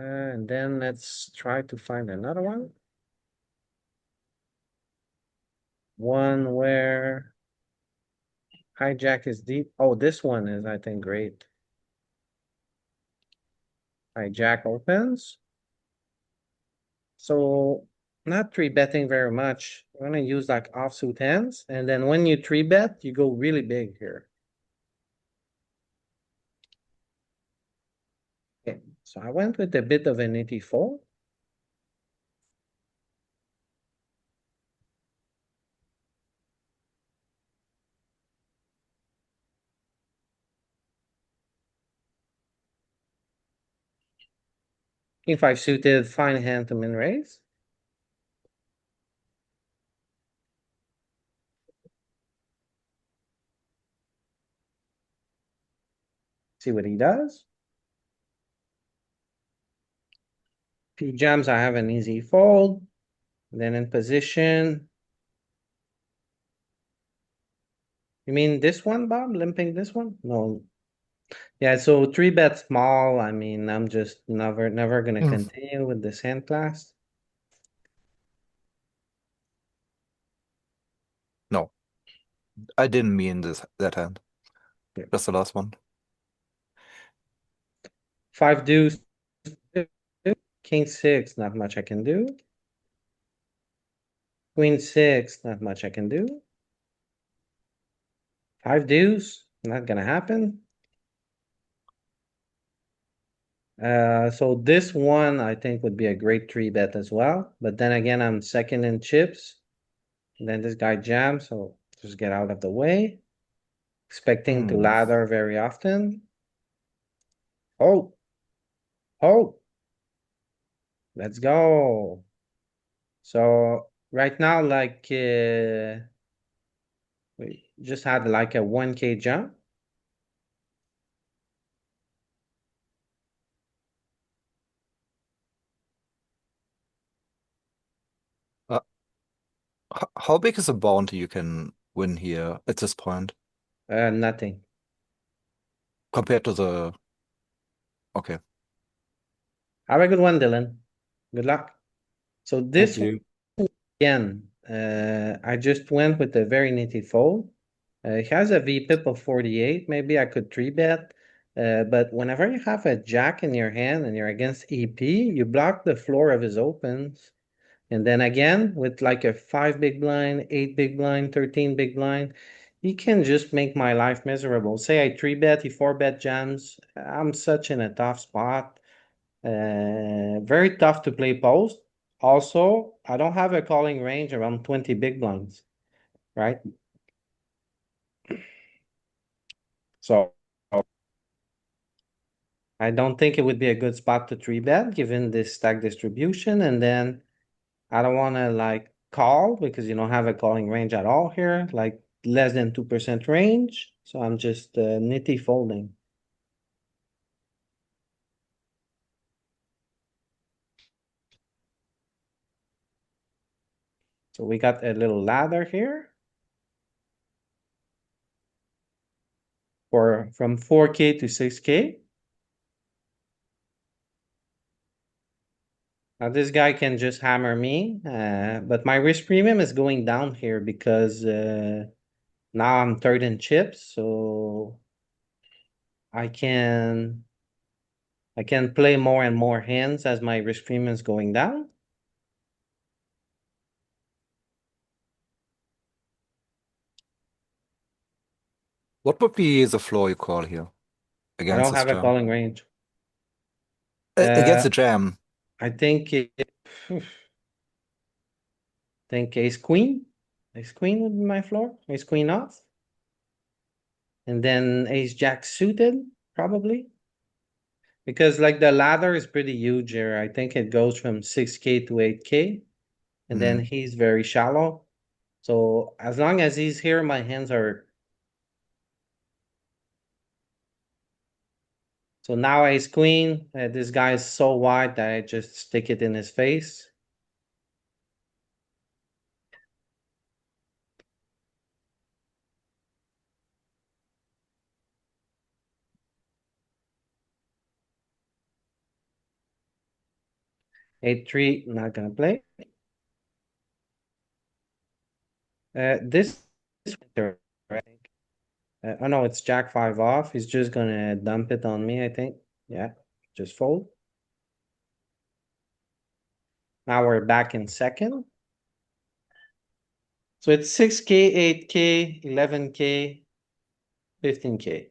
And then let's try to find another one. One where hijack is deep. Oh, this one is, I think, great. Hijack opens. So not three betting very much. We're gonna use like offsuit hands, and then when you three bet, you go really big here. Okay, so I went with a bit of an nitty fold. King five suited, fine hand to min raise. See what he does. If he jams, I have an easy fold. Then in position. You mean this one, Bob? Limping this one? No. Yeah, so three bet small. I mean, I'm just never gonna Hmm. continue with this hand class. No, I didn't mean that hand. Yeah. Just the last one. Five deuce. King six, not much I can do. Queen six, not much I can do. Five deuce, not gonna happen. So this one I think would be a great three bet as well, but then again, I'm second in chips. And then this guy jams, so just get out of the way. Expecting to Hmm. ladder very often. Oh. Oh. Let's go. So right now, like, we just had like a 1K jump. How big is the bounty you can win here at this point Nothing. compared to the? Okay. Have a good one, Dylan. Good luck. So Thank this you. again, I just went with a very nitty fold. It has a VPIP of 48. Maybe I could three bet. But whenever you have a jack in your hand and you're against EP, you block the floor of his opens. And then again, with like a 5 big blind, 8 big blind, 13 big blind, he can just make my life miserable. Say I three bet, he four bet jams. I'm such in a tough spot. Very tough to play post. Also, I don't have a calling range around 20 big blinds, right? So I don't think it would be a good spot to three bet given this stack distribution. And then I don't want to like call because you don't have a calling range at all here, like less than 2% range. So I'm just nitty folding. So we got a little ladder here. For from 4K to 6K. Now this guy can just hammer me, but my risk premium is going down here because now I'm third in chips, so I can play more and more hands as my risk premium is going down. What would be the floor you call here I against don't this have a jam? calling range. Against the jam. I think think ace queen. Ace queen would be my floor. Ace queen off. And then ace jack suited, probably. Because like the ladder is pretty huge here. I think it goes from 6K to 8K. And then he's very shallow. So as long as he's here, my hands are. So now ace queen, this guy is so wide that I just stick it in his face. 8-3, not gonna play. This is winter, I think. Oh no, it's Jack 5 off. He's just gonna dump it on me, I think. Yeah, just fold. Now we're back in second. So it's 6K, 8K, 11K, 15K.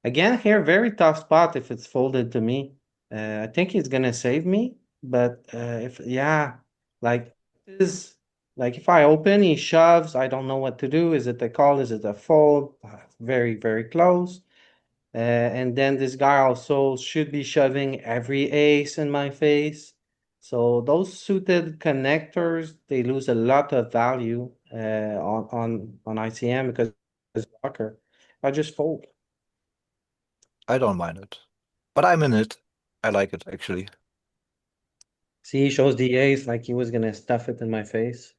Again, here, very tough spot if it's folded to me. I think he's gonna save me, but if, yeah, like, is, like, if I open, he shoves, I don't know what to do. Is it a call? Is it a fold? Very, very close. And then this guy also should be shoving every ace in my face. So those suited connectors, they lose a lot of value on ICM because it's blocker. I just fold. I don't mind it. But I'm in it. I like it actually. See, he shows the ace like he was gonna stuff it in my face.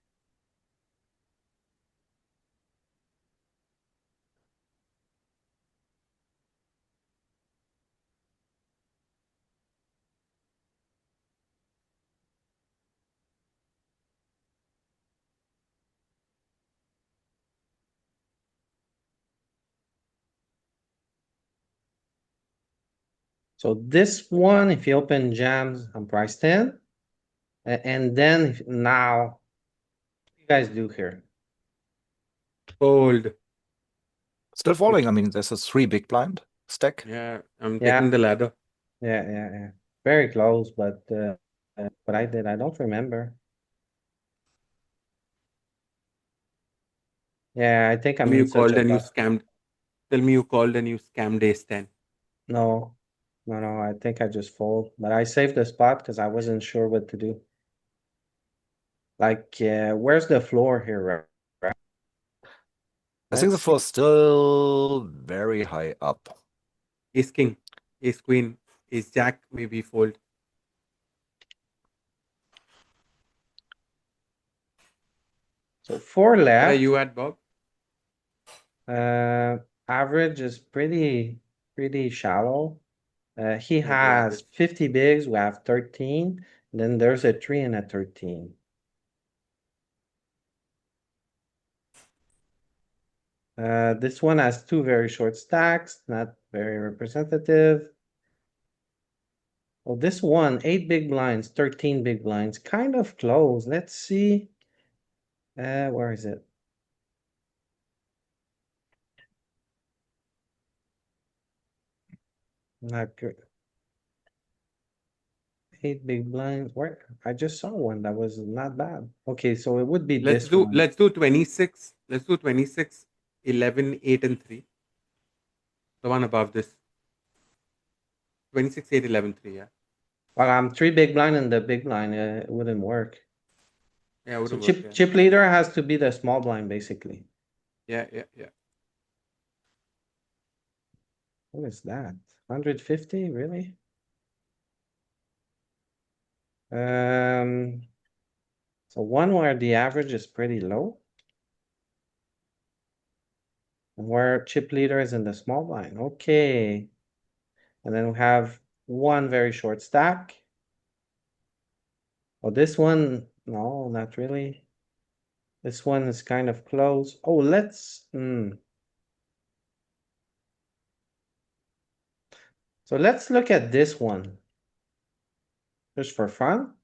So this one, if you open jams, I'm priced in. And then now, what do you guys do here? Fold. Still falling. I mean, there's a 3 big blind stack. Yeah, I'm Yeah. taking the ladder. Yeah. Very close, but what I did, I don't remember. Yeah, I think Tell I'm me in you such called a and you bad. scammed. Tell me you called and you scammed ace 10. No, I think I just fold, but I saved the spot because I wasn't sure what to do. Like, where's the floor here? Right? I think the Let's see. floor is still very high up. Ace king, ace queen, ace jack, maybe fold. So 4 Where are left. you at, Bob? Average is pretty shallow. He Yeah, the has average. 50 bigs, we have 13, then there's a 3 and a 13. This one has 2 very short stacks, not very representative. Well, this one, 8 big blinds, 13 big blinds, kind of close. Let's see. Where is it? Not good. 8 big blinds. Where? I just saw one that was not bad. Okay, so it would be Let's this do one. let's do 26. Let's do 26, 11, 8, and 3. The one above this. 26, 8, 11, 3, yeah. Well, I'm 3 big blind and the big blind, it wouldn't work. Yeah, would So have worked, yeah. chip leader has to be the small blind, basically. Yeah. What is that? 150, really? So one where the average is pretty low. Where chip leader is in the small blind, okay. And then we have one very short stack. Oh, this one, no, not really. This one is kind of close. Oh, So let's look at this one. Just for fun.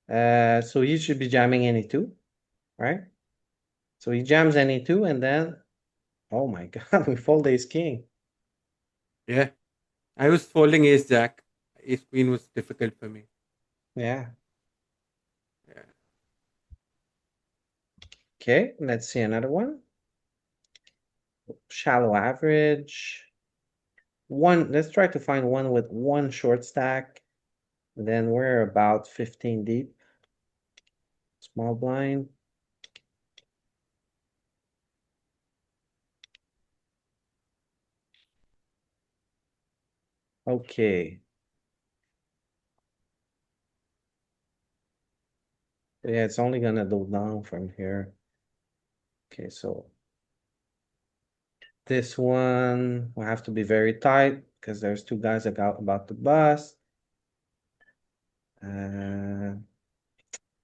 So you should be jamming any two, right? So he jams any two and then, oh my god, we fold ace king. Yeah. I was folding ace jack. Ace queen was difficult for me. Yeah, Yeah. okay, let's see another one. Shallow average. One, let's try to find one with one short stack. Then we're about 15 deep. Small blind. Okay. Yeah, it's only gonna go down from here. Okay, so. This one will have to be very tight because there's two guys about to bust.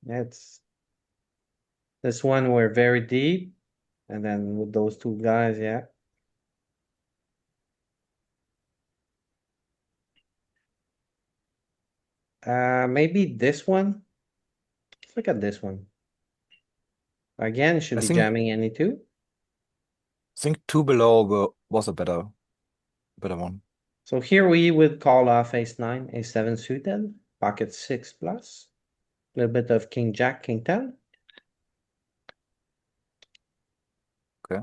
It's this one we're very deep, and then with those two guys, yeah. Maybe this one. Let's look at this one. Again, should I be think jamming any two. two below was a better one. So here we would call off ace nine, ace seven suited, pocket six plus. A little bit of king jack, king ten. Okay.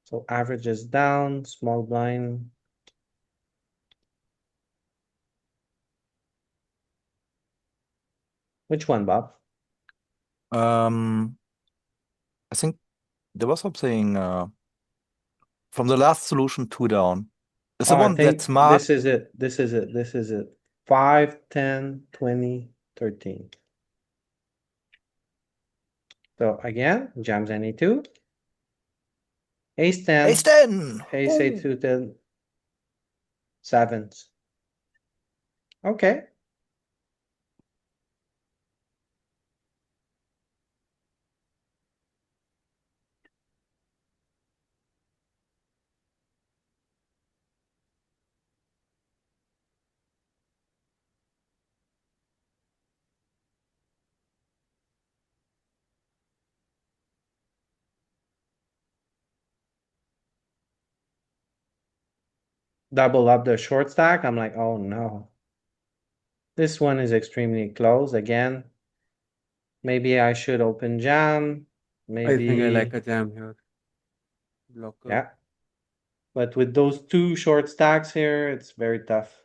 So average is down, small blind. Which one, Bob? I think there was something from the last solution, two down. Is the Oh, I one think that's smart? this is it. This is it. This is it. 5, 10, 20, 13. So again, jams any two. Ace 10, Ace 10! ace 8 Ooh. suited, sevens. Okay. Double up the short stack. I'm like, oh no. This one is extremely close again. Maybe I should open jam. I think I like Maybe, a jam here. Blocker. yeah. But with those two short stacks here, it's very tough.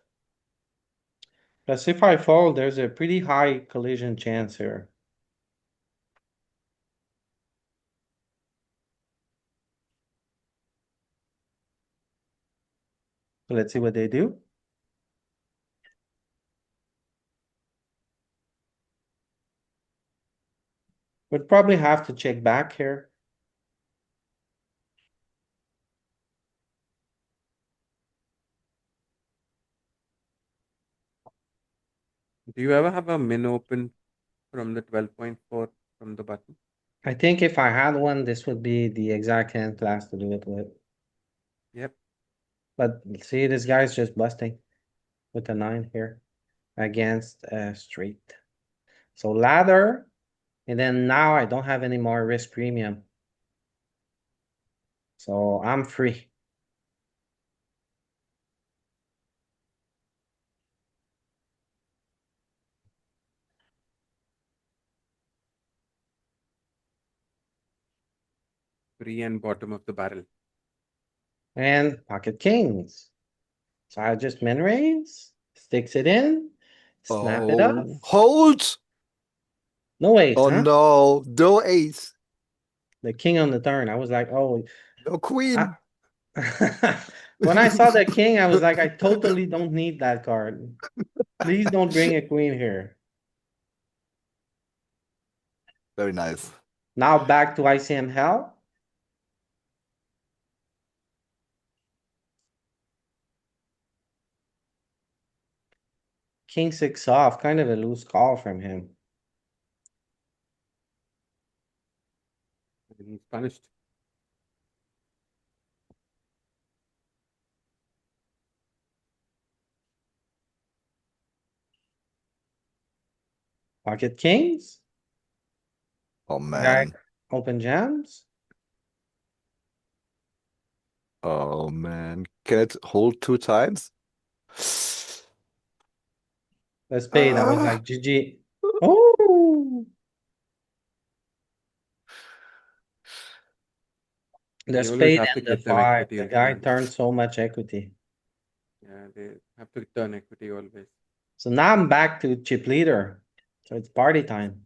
Because if I fold, there's a pretty high collision chance here. So let's see what they do. Would probably have to check back here. Do you ever have a min open from the 12.4 from the button? I think if I had one, this would be the exact hand class to do it with. Yep. But see, this guy's just busting with a 9 here against a straight. So ladder, and then now I don't have any more risk premium. So I'm free. Free and bottom of the barrel. And pocket kings. So I just min raise, sticks it in, snap it up. Oh, hold! No ace, Oh huh? no, no ace, The king on the turn. I was like, oh. no queen. When I saw the king, I was like, I totally don't need that card. Please don't bring a queen here. Very nice. Now back to ICM hell. King six off, kind of a loose call from him. And he's punished. Pocket kings, Oh guy man. open jams. Oh man. Can it hold two times? The spade, I was Ah. like, GG. Oh. The You always spade have to and the get them 5, equity the as guy well. turned so much equity. Yeah, they have to return equity always. So now I'm back to chip leader. So it's party time.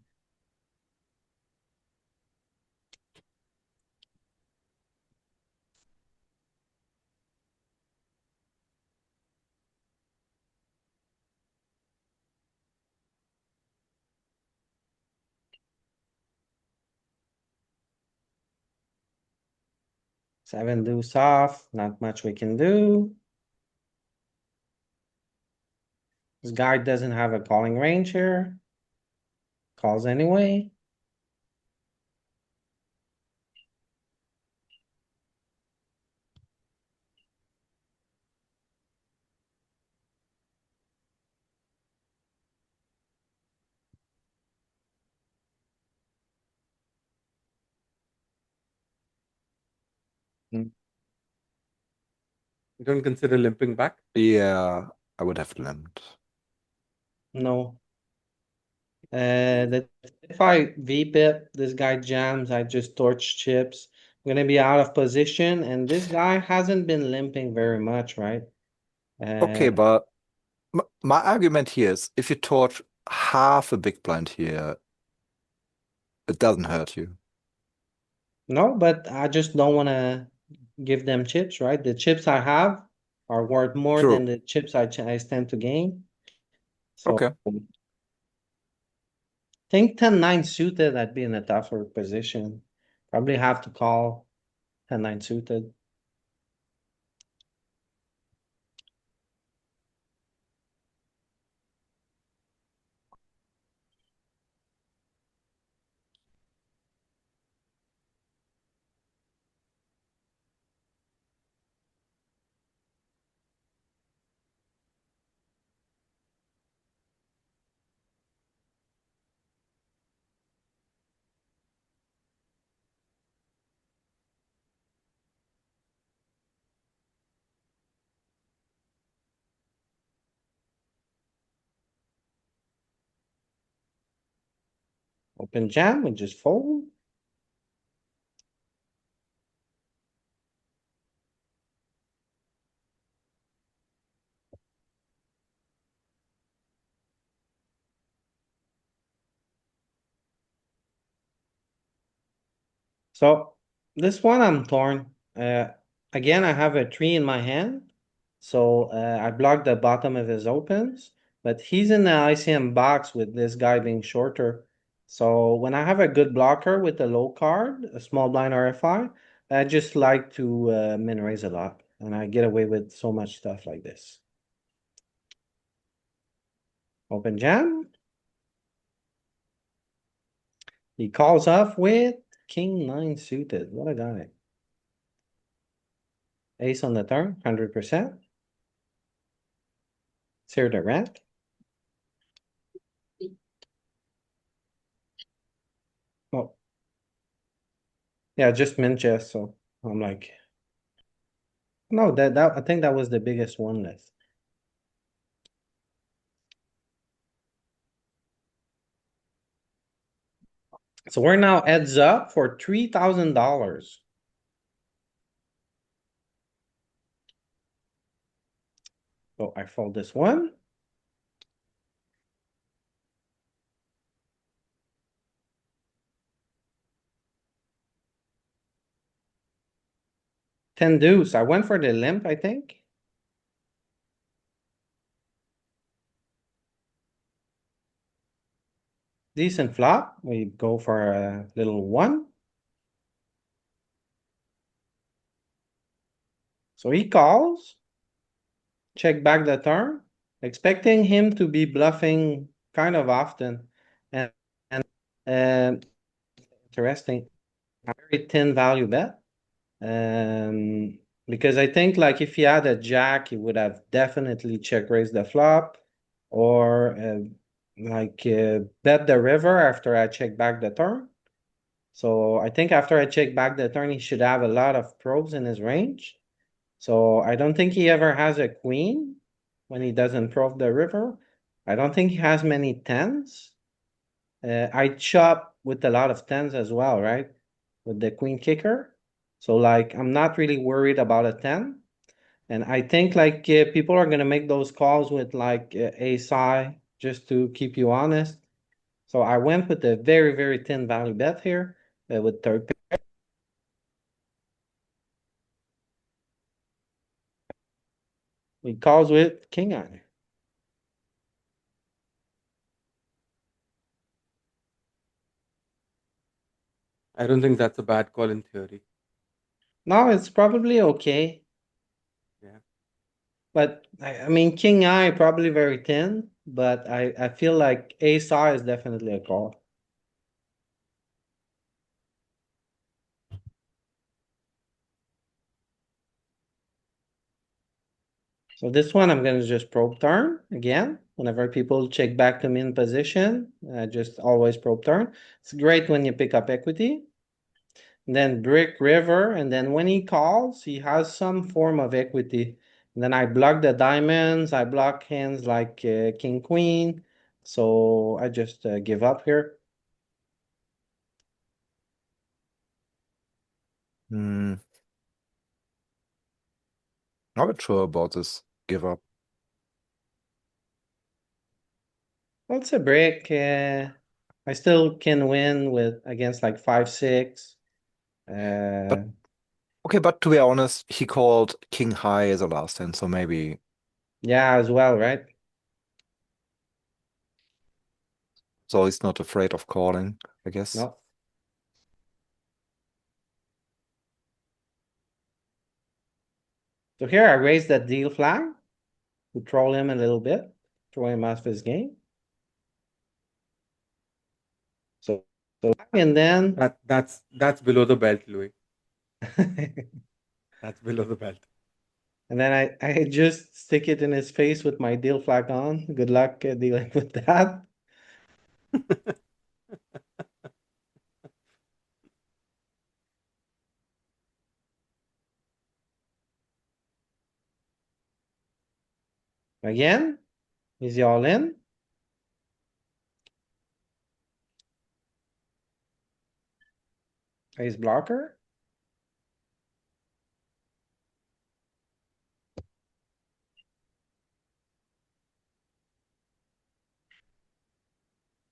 Seven deuce off, not much we can do. This guy doesn't have a calling range here. Calls anyway. You don't consider limping back? Yeah, I would have limped. No. That if I VPip, this guy jams, I just torch chips. I'm gonna be out of position, and this guy hasn't been limping very much, right? Okay, Uh, but my argument here is if you torch half a big blind here, it doesn't hurt you. no, but I just don't wanna give them chips, right? The chips I have are worth more True. than the chips I stand to gain. So Okay. think 10-9 suited, I'd be in a tougher position. Probably have to call 10-9 suited. Open jam, we just fold. So this one I'm torn. Again, I have a tree in my hand. So I block the bottom of his opens, but he's in the ICM box with this guy being shorter. So when I have a good blocker with a low card, a small blind RFI, I just like to min raise a lot, and I get away with so much stuff like this. Open jam. He calls off with king nine suited. What a guy. Ace on the turn, 100%. Here the rent. Oh. Yeah, just min chest, so I'm like. No, that I think that was the biggest one list. So we're now heads up for $3,000. So I fold this one. Ten deuce. I went for the limp, I think. Decent flop. We go for a little one. So he calls. Check back the turn. Expecting him to be bluffing kind of often. And interesting. Very thin value bet. Because I think like if he had a jack, he would have definitely check raised the flop or bet the river after I check back the turn. So I think after I check back the turn, he should have a lot of probes in his range. So I don't think he ever has a queen when he doesn't probe the river. I don't think he has many tens. I chop with a lot of tens as well, right? With the queen kicker. So like, I'm not really worried about a 10. And I think like people are gonna make those calls with like ace high just to keep you honest. So I went with a very, very thin value bet here with third pair. He calls with king eye. I don't think that's a bad call in theory. No, it's probably okay. Yeah. But I mean, king eye probably very thin, but I feel like ace eye is definitely a call. So this one, I'm gonna just probe turn again. Whenever people check back to min position, just always probe turn. It's great when you pick up equity. Then brick river, and then when he calls, he has some form of equity. And then I block the diamonds, I block hands like king, queen. So I just give up here. Hmm. I'm not sure about this give up. What's a brick? I still can win with against like 5-6. Okay, but to be honest, he called king high as a last hand, so maybe Yeah, as well, right? so he's not afraid of calling, I guess. No. So here I raise that deal flag to troll him a little bit, throw him off his game. So and then That's below the belt, Louis. That's below the belt. and then I just stick it in his face with my deal flag on. Good luck dealing with that. Again, is he all in? Ace blocker.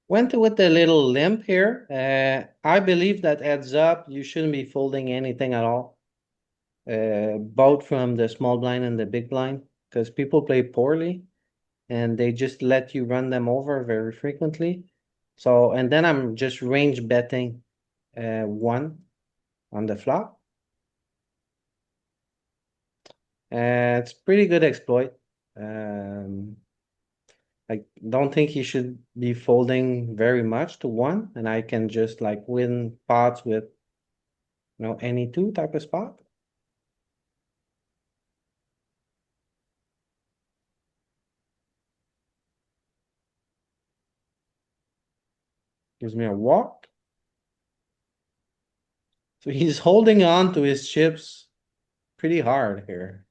Went with a little limp here. I believe that heads up, you shouldn't be folding anything at all. Both from the small blind and the big blind, because people play poorly and they just let you run them over very frequently. So, and then I'm just range betting one on the flop. It's pretty good exploit. I don't think he should be folding very much to one, and I can just like win pots with, any two type of spot. Gives me a walk. So he's holding on to his chips pretty hard here.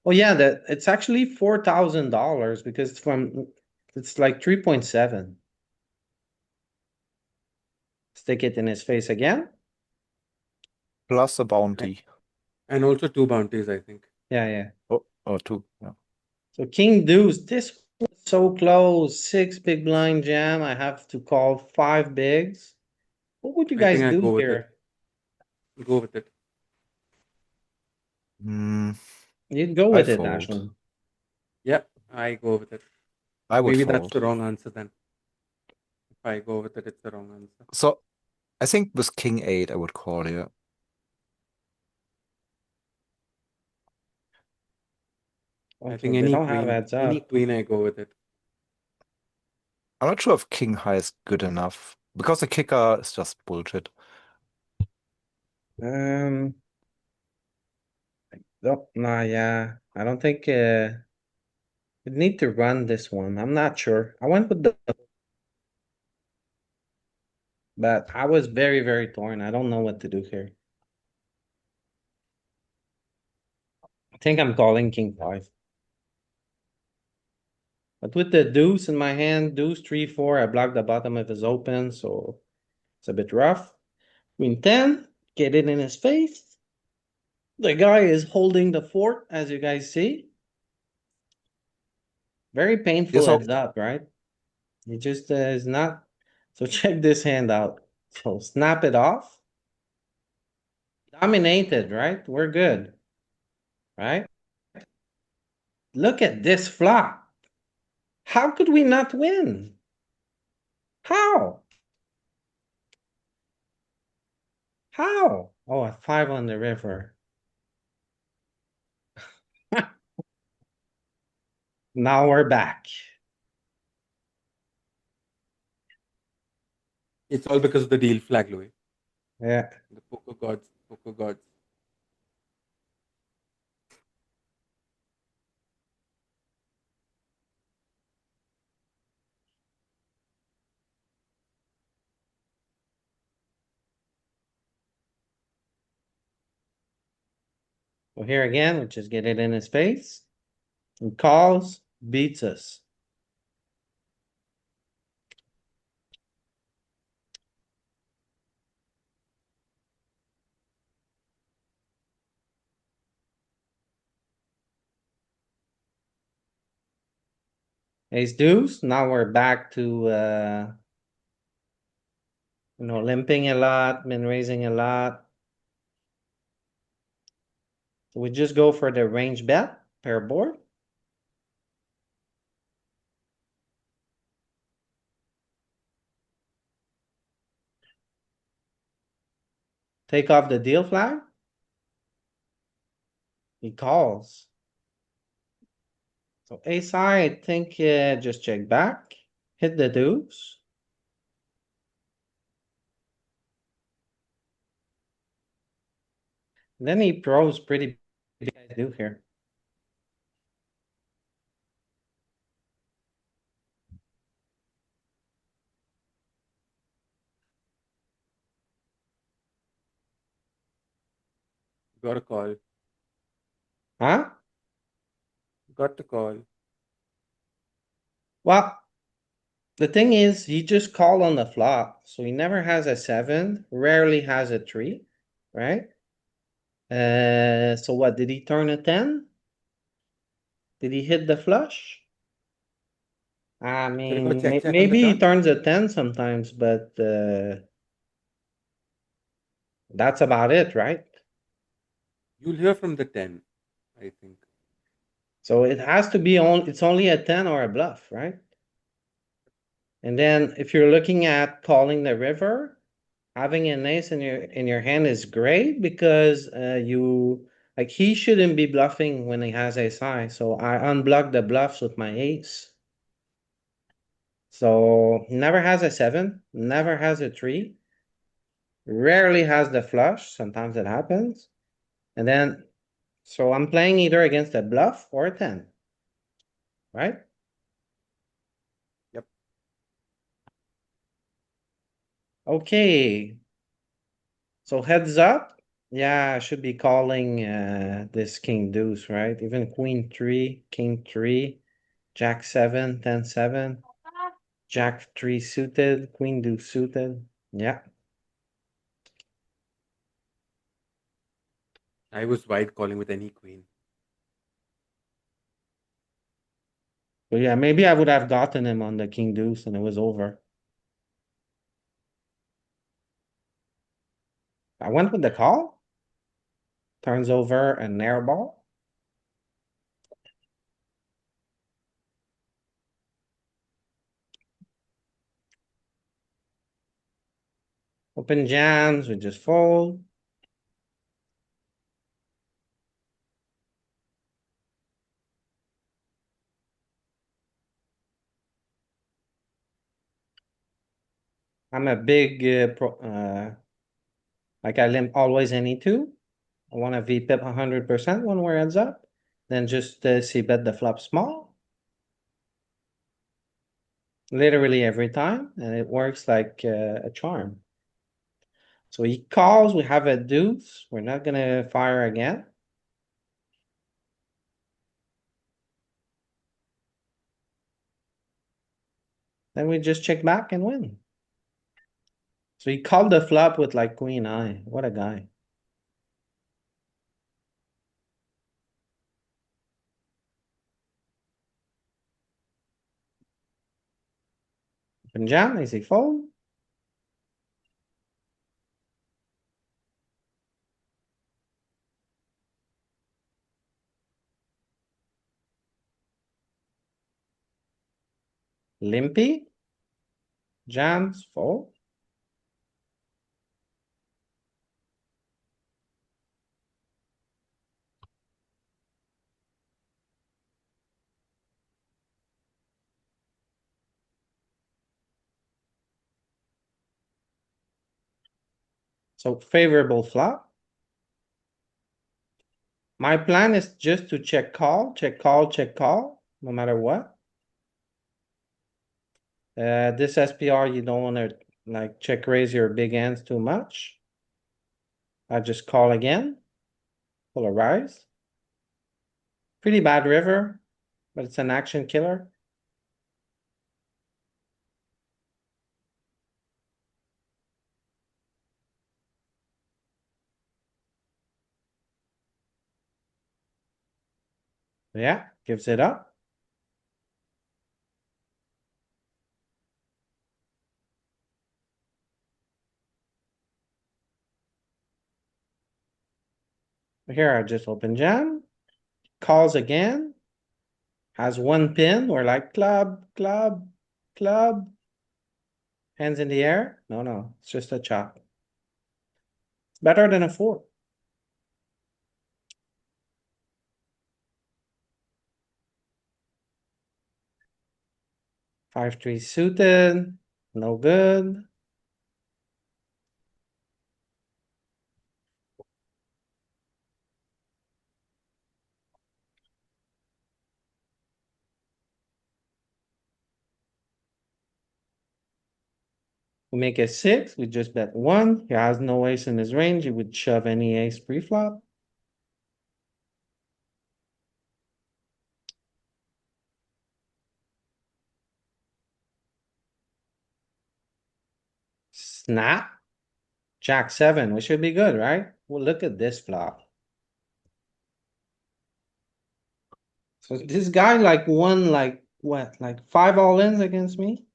Oh yeah, that it's actually $4,000 because it's like 3.7. Stick it in his face again. Plus a bounty. And also 2 bounties, I think. Yeah. Oh, or two. Yeah. So king deuce, this was so close. 6 big blind jam. I have to call 5 bigs. What would you I guys think I do go with it. here? Go with it. Hmm. You'd go I with it, fold. Ashwin. Yep, I go with it. I would Maybe fold. that's the wrong answer then. If I go with it, it's the wrong answer. So I think with king 8 I would call here. I Also, think they any don't have queen, heads any up. queen, I go with it. I'm not sure if king high is good enough because the kicker is just bullshit. No, nah, yeah. I don't think we need to run this one. I'm not sure. I went with the but I was very, very torn. I don't know what to do here. I think I'm calling king 5. But with the deuce in my hand, deuce 3-4, I block the bottom of his open, so it's a bit rough. Queen 10, get it in his face. The guy is holding the fort, as you guys see. Very painful Yes, so heads up, right? He just is not. So check this hand out. So snap it off. Dominated, right? We're good. Right? Look at this flop. How could we not win? How? How? Oh, a 5 on the river. Now we're back. It's all because of the deal flag, Louis. Yeah, The poker gods, poker gods. so here again, we just get it in his face. He calls, beats us. Ace deuce, now we're back to, limping a lot, min raising a lot. So we just go for the range bet, pair board. Take off the deal flag. He calls. So ace high, I think, just check back, hit the deuce. Then he throws pretty big guys do here. Got a call. Huh? Got to call. Well, the thing is, he just called on the flop, so he never has a 7, rarely has a 3, right? So what, did he turn a 10? Did he hit the flush? I Should I go mean, check on the maybe he turn? turns a 10 sometimes, but that's about it, right? You'll hear from the 10, I think. So it has to be on, it's only a 10 or a bluff, right? And then if you're looking at calling the river, having an ace in your hand is great because you like he shouldn't be bluffing when he has ace high. So I unblock the bluffs with my ace. So never has a 7, never has a 3, rarely has the flush. Sometimes it happens. And then so I'm playing either against a bluff or a 10. Right? Yep. Okay. So heads up. Yeah, I should be calling this king deuce, right? Even queen 3, king 3, jack 7, 10 7, jack 3 suited, queen deuce suited. Yeah. I was wide calling with any queen. But yeah, maybe I would have gotten him on the king deuce and it was over. I went with the call. Turns over a narrow ball. Open jams, we just fold. I'm a big like I limp always any two. I want to VPip 100% when we're heads up. Then just see bet the flop small. Literally every time, and it works like a charm. So he calls, we have a deuce. We're not gonna fire again. Then we just check back and win. So he called the flop with like queen eye. What a guy. Open jam, easy fold. Limpy. Jams, fold. So favorable flop. My plan is just to check call, check call, check call, no matter what. This SPR, you don't wanna like check raise your big hands too much. I just call again. Polarize. Pretty bad river, but it's an action killer. Yeah, gives it up. Here I just open jam. Calls again. Has one pin. We're like club, club, club. Hands in the air. No, it's just a chop. It's better than a 4. Five, three suited, no good. We make a 6, we just bet 1. He has no ace in his range, he would shove any ace pre-flop. Snap. Jack 7, we should be good, right? Well, look at this flop. So this guy like won like what, like 5 all-ins against me?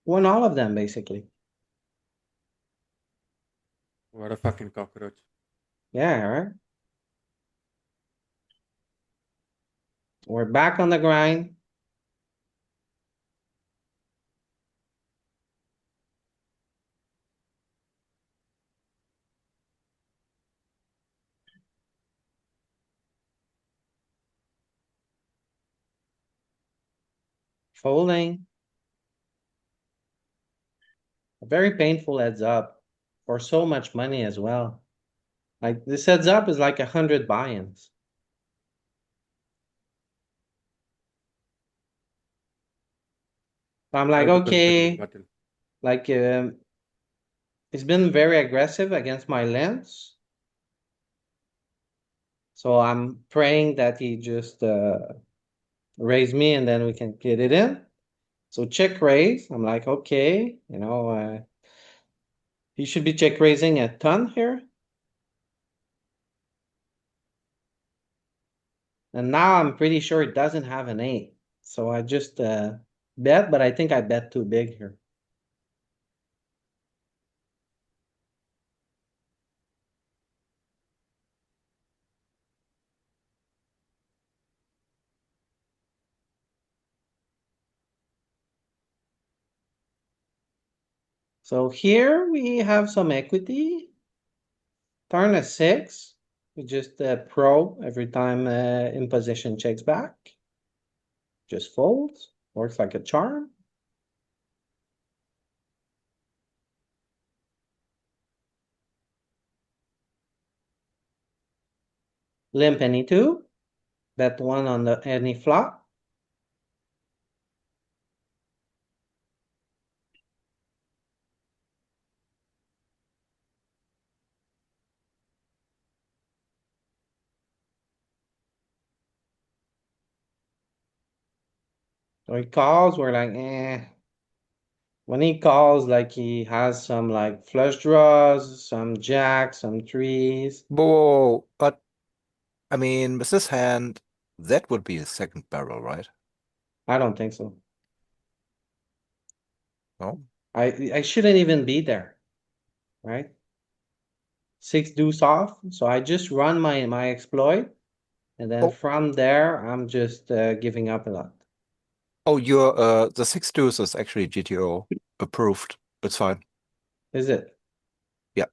Won all of them, basically. What a fucking cockroach. Yeah, right? We're back on the grind. Folding. A very painful heads up for so much money as well. Like this heads up is like 100 buy-ins. I'm like, Have to push the okay, button. like, it's been very aggressive against my lens. So I'm praying that he just, raise me and then we can get it in. So check raise, I'm like, okay, he should be check raising a ton here. And now I'm pretty sure it doesn't have an 8. So I just, bet, but I think I bet too big here. So here we have some equity. Turn a 6. We just pro every time in position checks back. Just folds. Works like a charm. Limp any 2. Bet 1 on the any flop. So he calls, we're like, eh. When he calls, like he has some like flush draws, some jacks, some threes. Whoa, but I mean, with this hand, that would be a second barrel, right? I don't think so. No? I shouldn't even be there, right? 6 deuce off, so I just run my exploit. And then Oh. from there, I'm just giving up a lot. Oh, your the 6 deuce is actually GTO approved. It's fine. Is it? Yeah.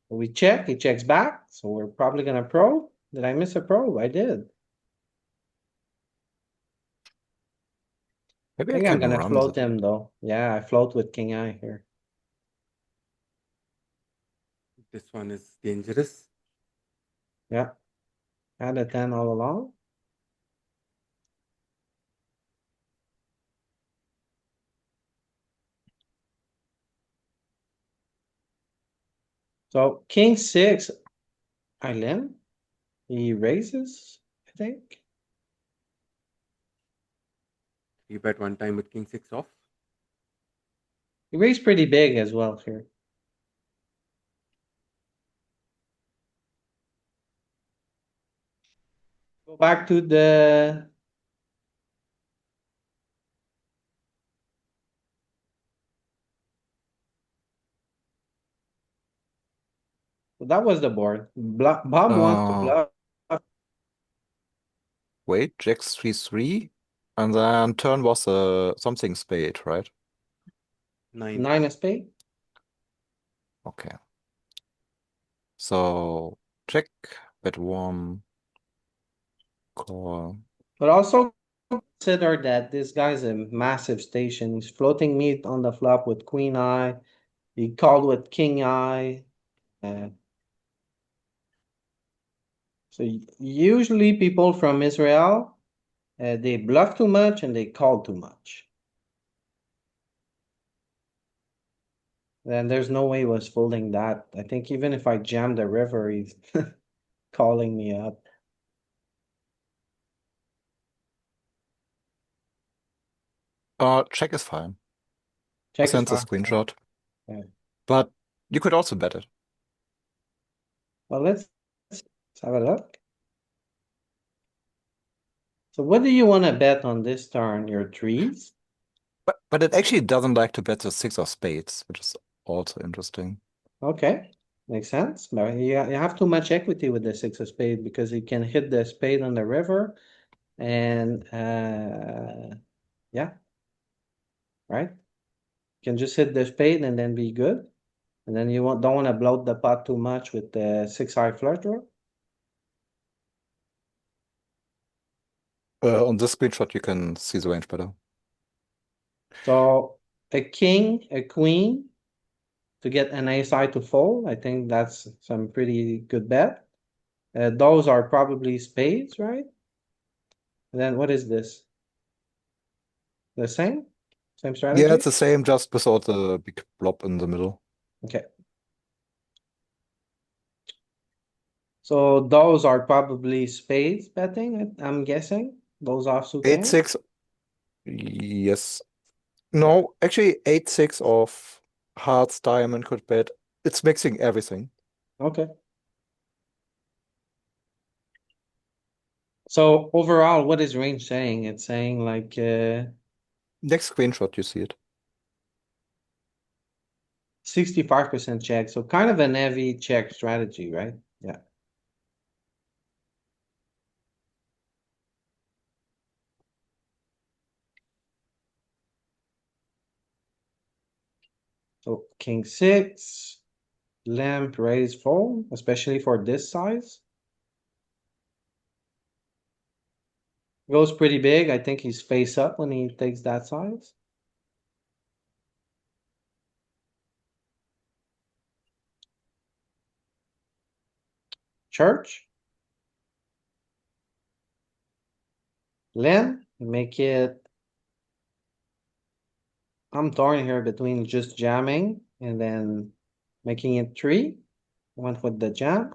We check, he checks back, so we're probably gonna probe. Did I miss a probe? I did. Maybe I I think I'm can gonna run float the him though. Yeah, I float with king eye here. This one is dangerous. Yeah. Had a 10 all along. So king six, I limp. He raises, I think. You bet one time with king six off. He raised pretty big as well here. Go back to the. That was the board. Bob wants to bluff. wait, Jack 3-3, and then turn was something spade, right? 9. 9 of spade. Okay. So check, bet one, call. But also consider that this guy's a massive station. He's floating meat on the flop with queen eye. He called with king eye. So usually people from Israel, they bluff too much and they call too much. Then there's no way he was folding that. I think even if I jam the river, he's calling me up. Check is fine. I Check is sent a fine. screenshot. Yeah. But you could also bet it. Well, let's have a look. So what do you wanna bet on this turn? Your trees? But it actually doesn't like to bet the 6 of spades, which is also interesting. Okay, makes sense. But you have too much equity with the 6 of spade because you can hit the spade on the river and yeah. Right? You can just hit the spade and then be good. And then you don't wanna bloat the pot too much with the 6 high flush draw. On this screenshot, you can see the range better. So a king, a queen to get an ace high to fold. I think that's some pretty good bet. Those are probably spades, right? And then what is this? The same? Same strategy? Yeah, it's the same, just without the big blob in the middle. Okay. So those are probably spades betting, I'm guessing. Those offsuit hands. 8-6. Yes. No, actually 8-6 of hearts, diamond could bet. It's mixing everything. Okay. So overall, what is range saying? It's saying like Next screenshot, you see it. 65% check. So kind of an heavy check strategy, right? Yeah. So king six, limp, raise, fold, especially for this size. Goes pretty big. I think he's face up when he takes that size. Church. Limp, make it. I'm torn here between just jamming and then making it 3. Went with the jam.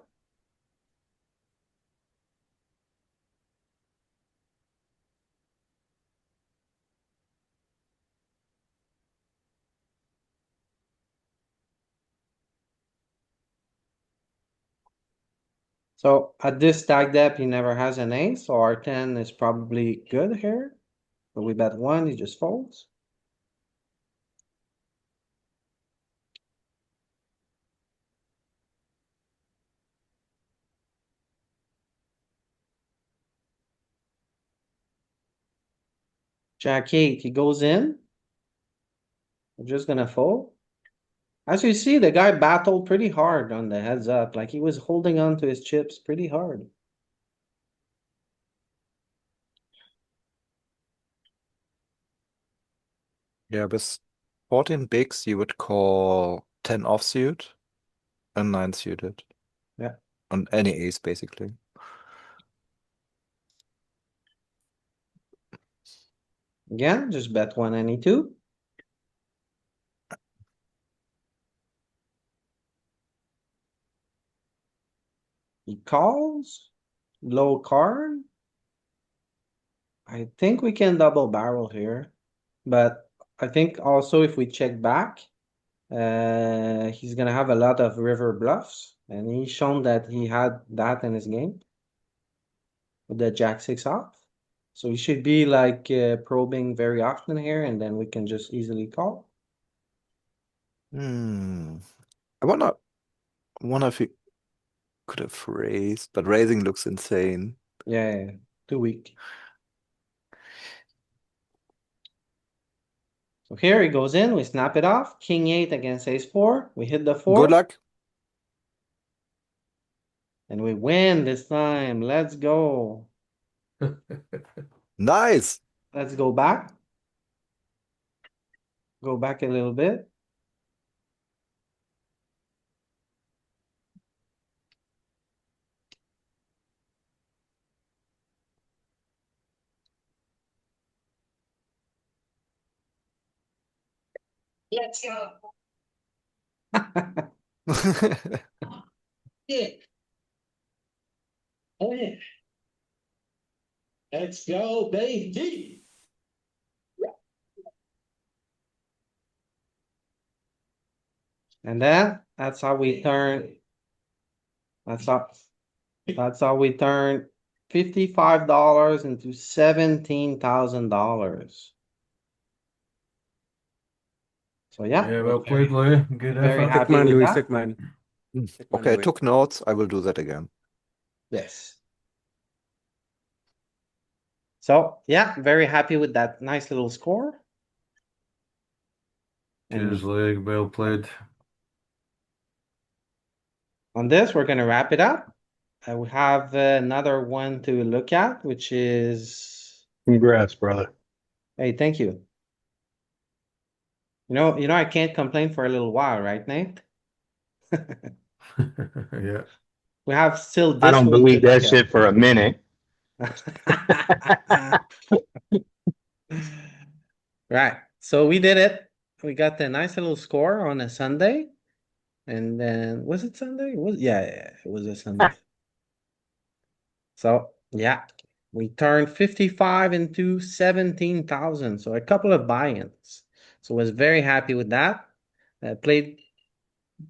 So at this stack depth, he never has an ace, so R10 is probably good here. But we bet 1, he just folds. Jack 8, he goes in. We're just gonna fold. As you see, the guy battled pretty hard on the heads up, like he was holding on to his chips pretty hard. Yeah, with 14 bigs, you would call 10 offsuit and 9 suited. Yeah. On any ace, basically. Again, just bet 192. He calls, low card. I think we can double barrel here, but I think also if we check back, he's gonna have a lot of river bluffs, and he's shown that he had that in his game with the jack six off. So he should be like probing very often here, and then we can just easily call. I wonder if he could have raised, but raising looks insane. Yeah, too weak. So here he goes in, we snap it off, king eight against ace four, we hit the four. Good luck. And we win this time, let's go. Nice. Let's go back. Go back a little bit. Let's go. Yeah. Oh, yeah. Let's go, baby. And then that's how we turn. That's how we turn $55 into $17,000. So yeah. Yeah, well played, Louis. Good Very effort. happy Sick man, with Louis, that. sick man. Sick man, Okay, I Louis. took notes. I will do that again. Yes. So yeah, very happy with that nice little score. And Cheers, Louis. Well played. on this, we're gonna wrap it up. We have another one to look at, which is, Congrats, brother. hey, thank you. You know, I can't complain for a little while, right, Nate? Yeah. We have still this I don't one to believe that look shit for a minute. at. Right, so we did it. We got the nice little score on a Sunday. And then, was it Sunday? Yeah, it was a Sunday. So, yeah, we turned 55 into 17,000, so a couple of buy-ins. So was very happy with that. Played a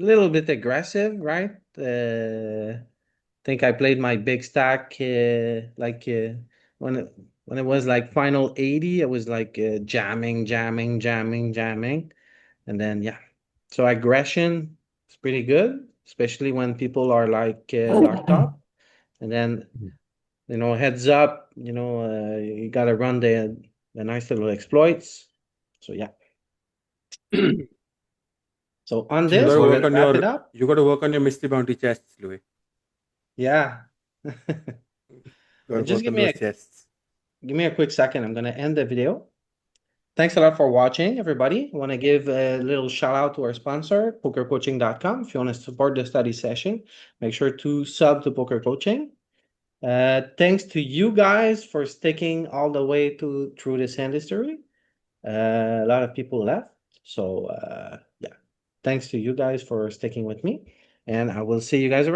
little bit aggressive, right? Think I played my big stack when it was like final 80, it was like jamming. And then yeah. So aggression is pretty good, especially when people are like locked up. And then heads up, you gotta run the nice little exploits. So yeah. So on You this, gotta we're work gonna on wrap your it up. you gotta work on your mystery bounty chests, Louis. Yeah. Gotta Just work on those chests. give me a quick second. I'm gonna end the video. Thanks a lot for watching, everybody. I want to give a little shout out to our sponsor, pokercoaching.com. If you want to support the study session, make sure to sub to Poker Coaching. Thanks to you guys for sticking all the way through this industry. A lot of people left. So yeah, thanks to you guys for sticking with me, and I will see you guys around.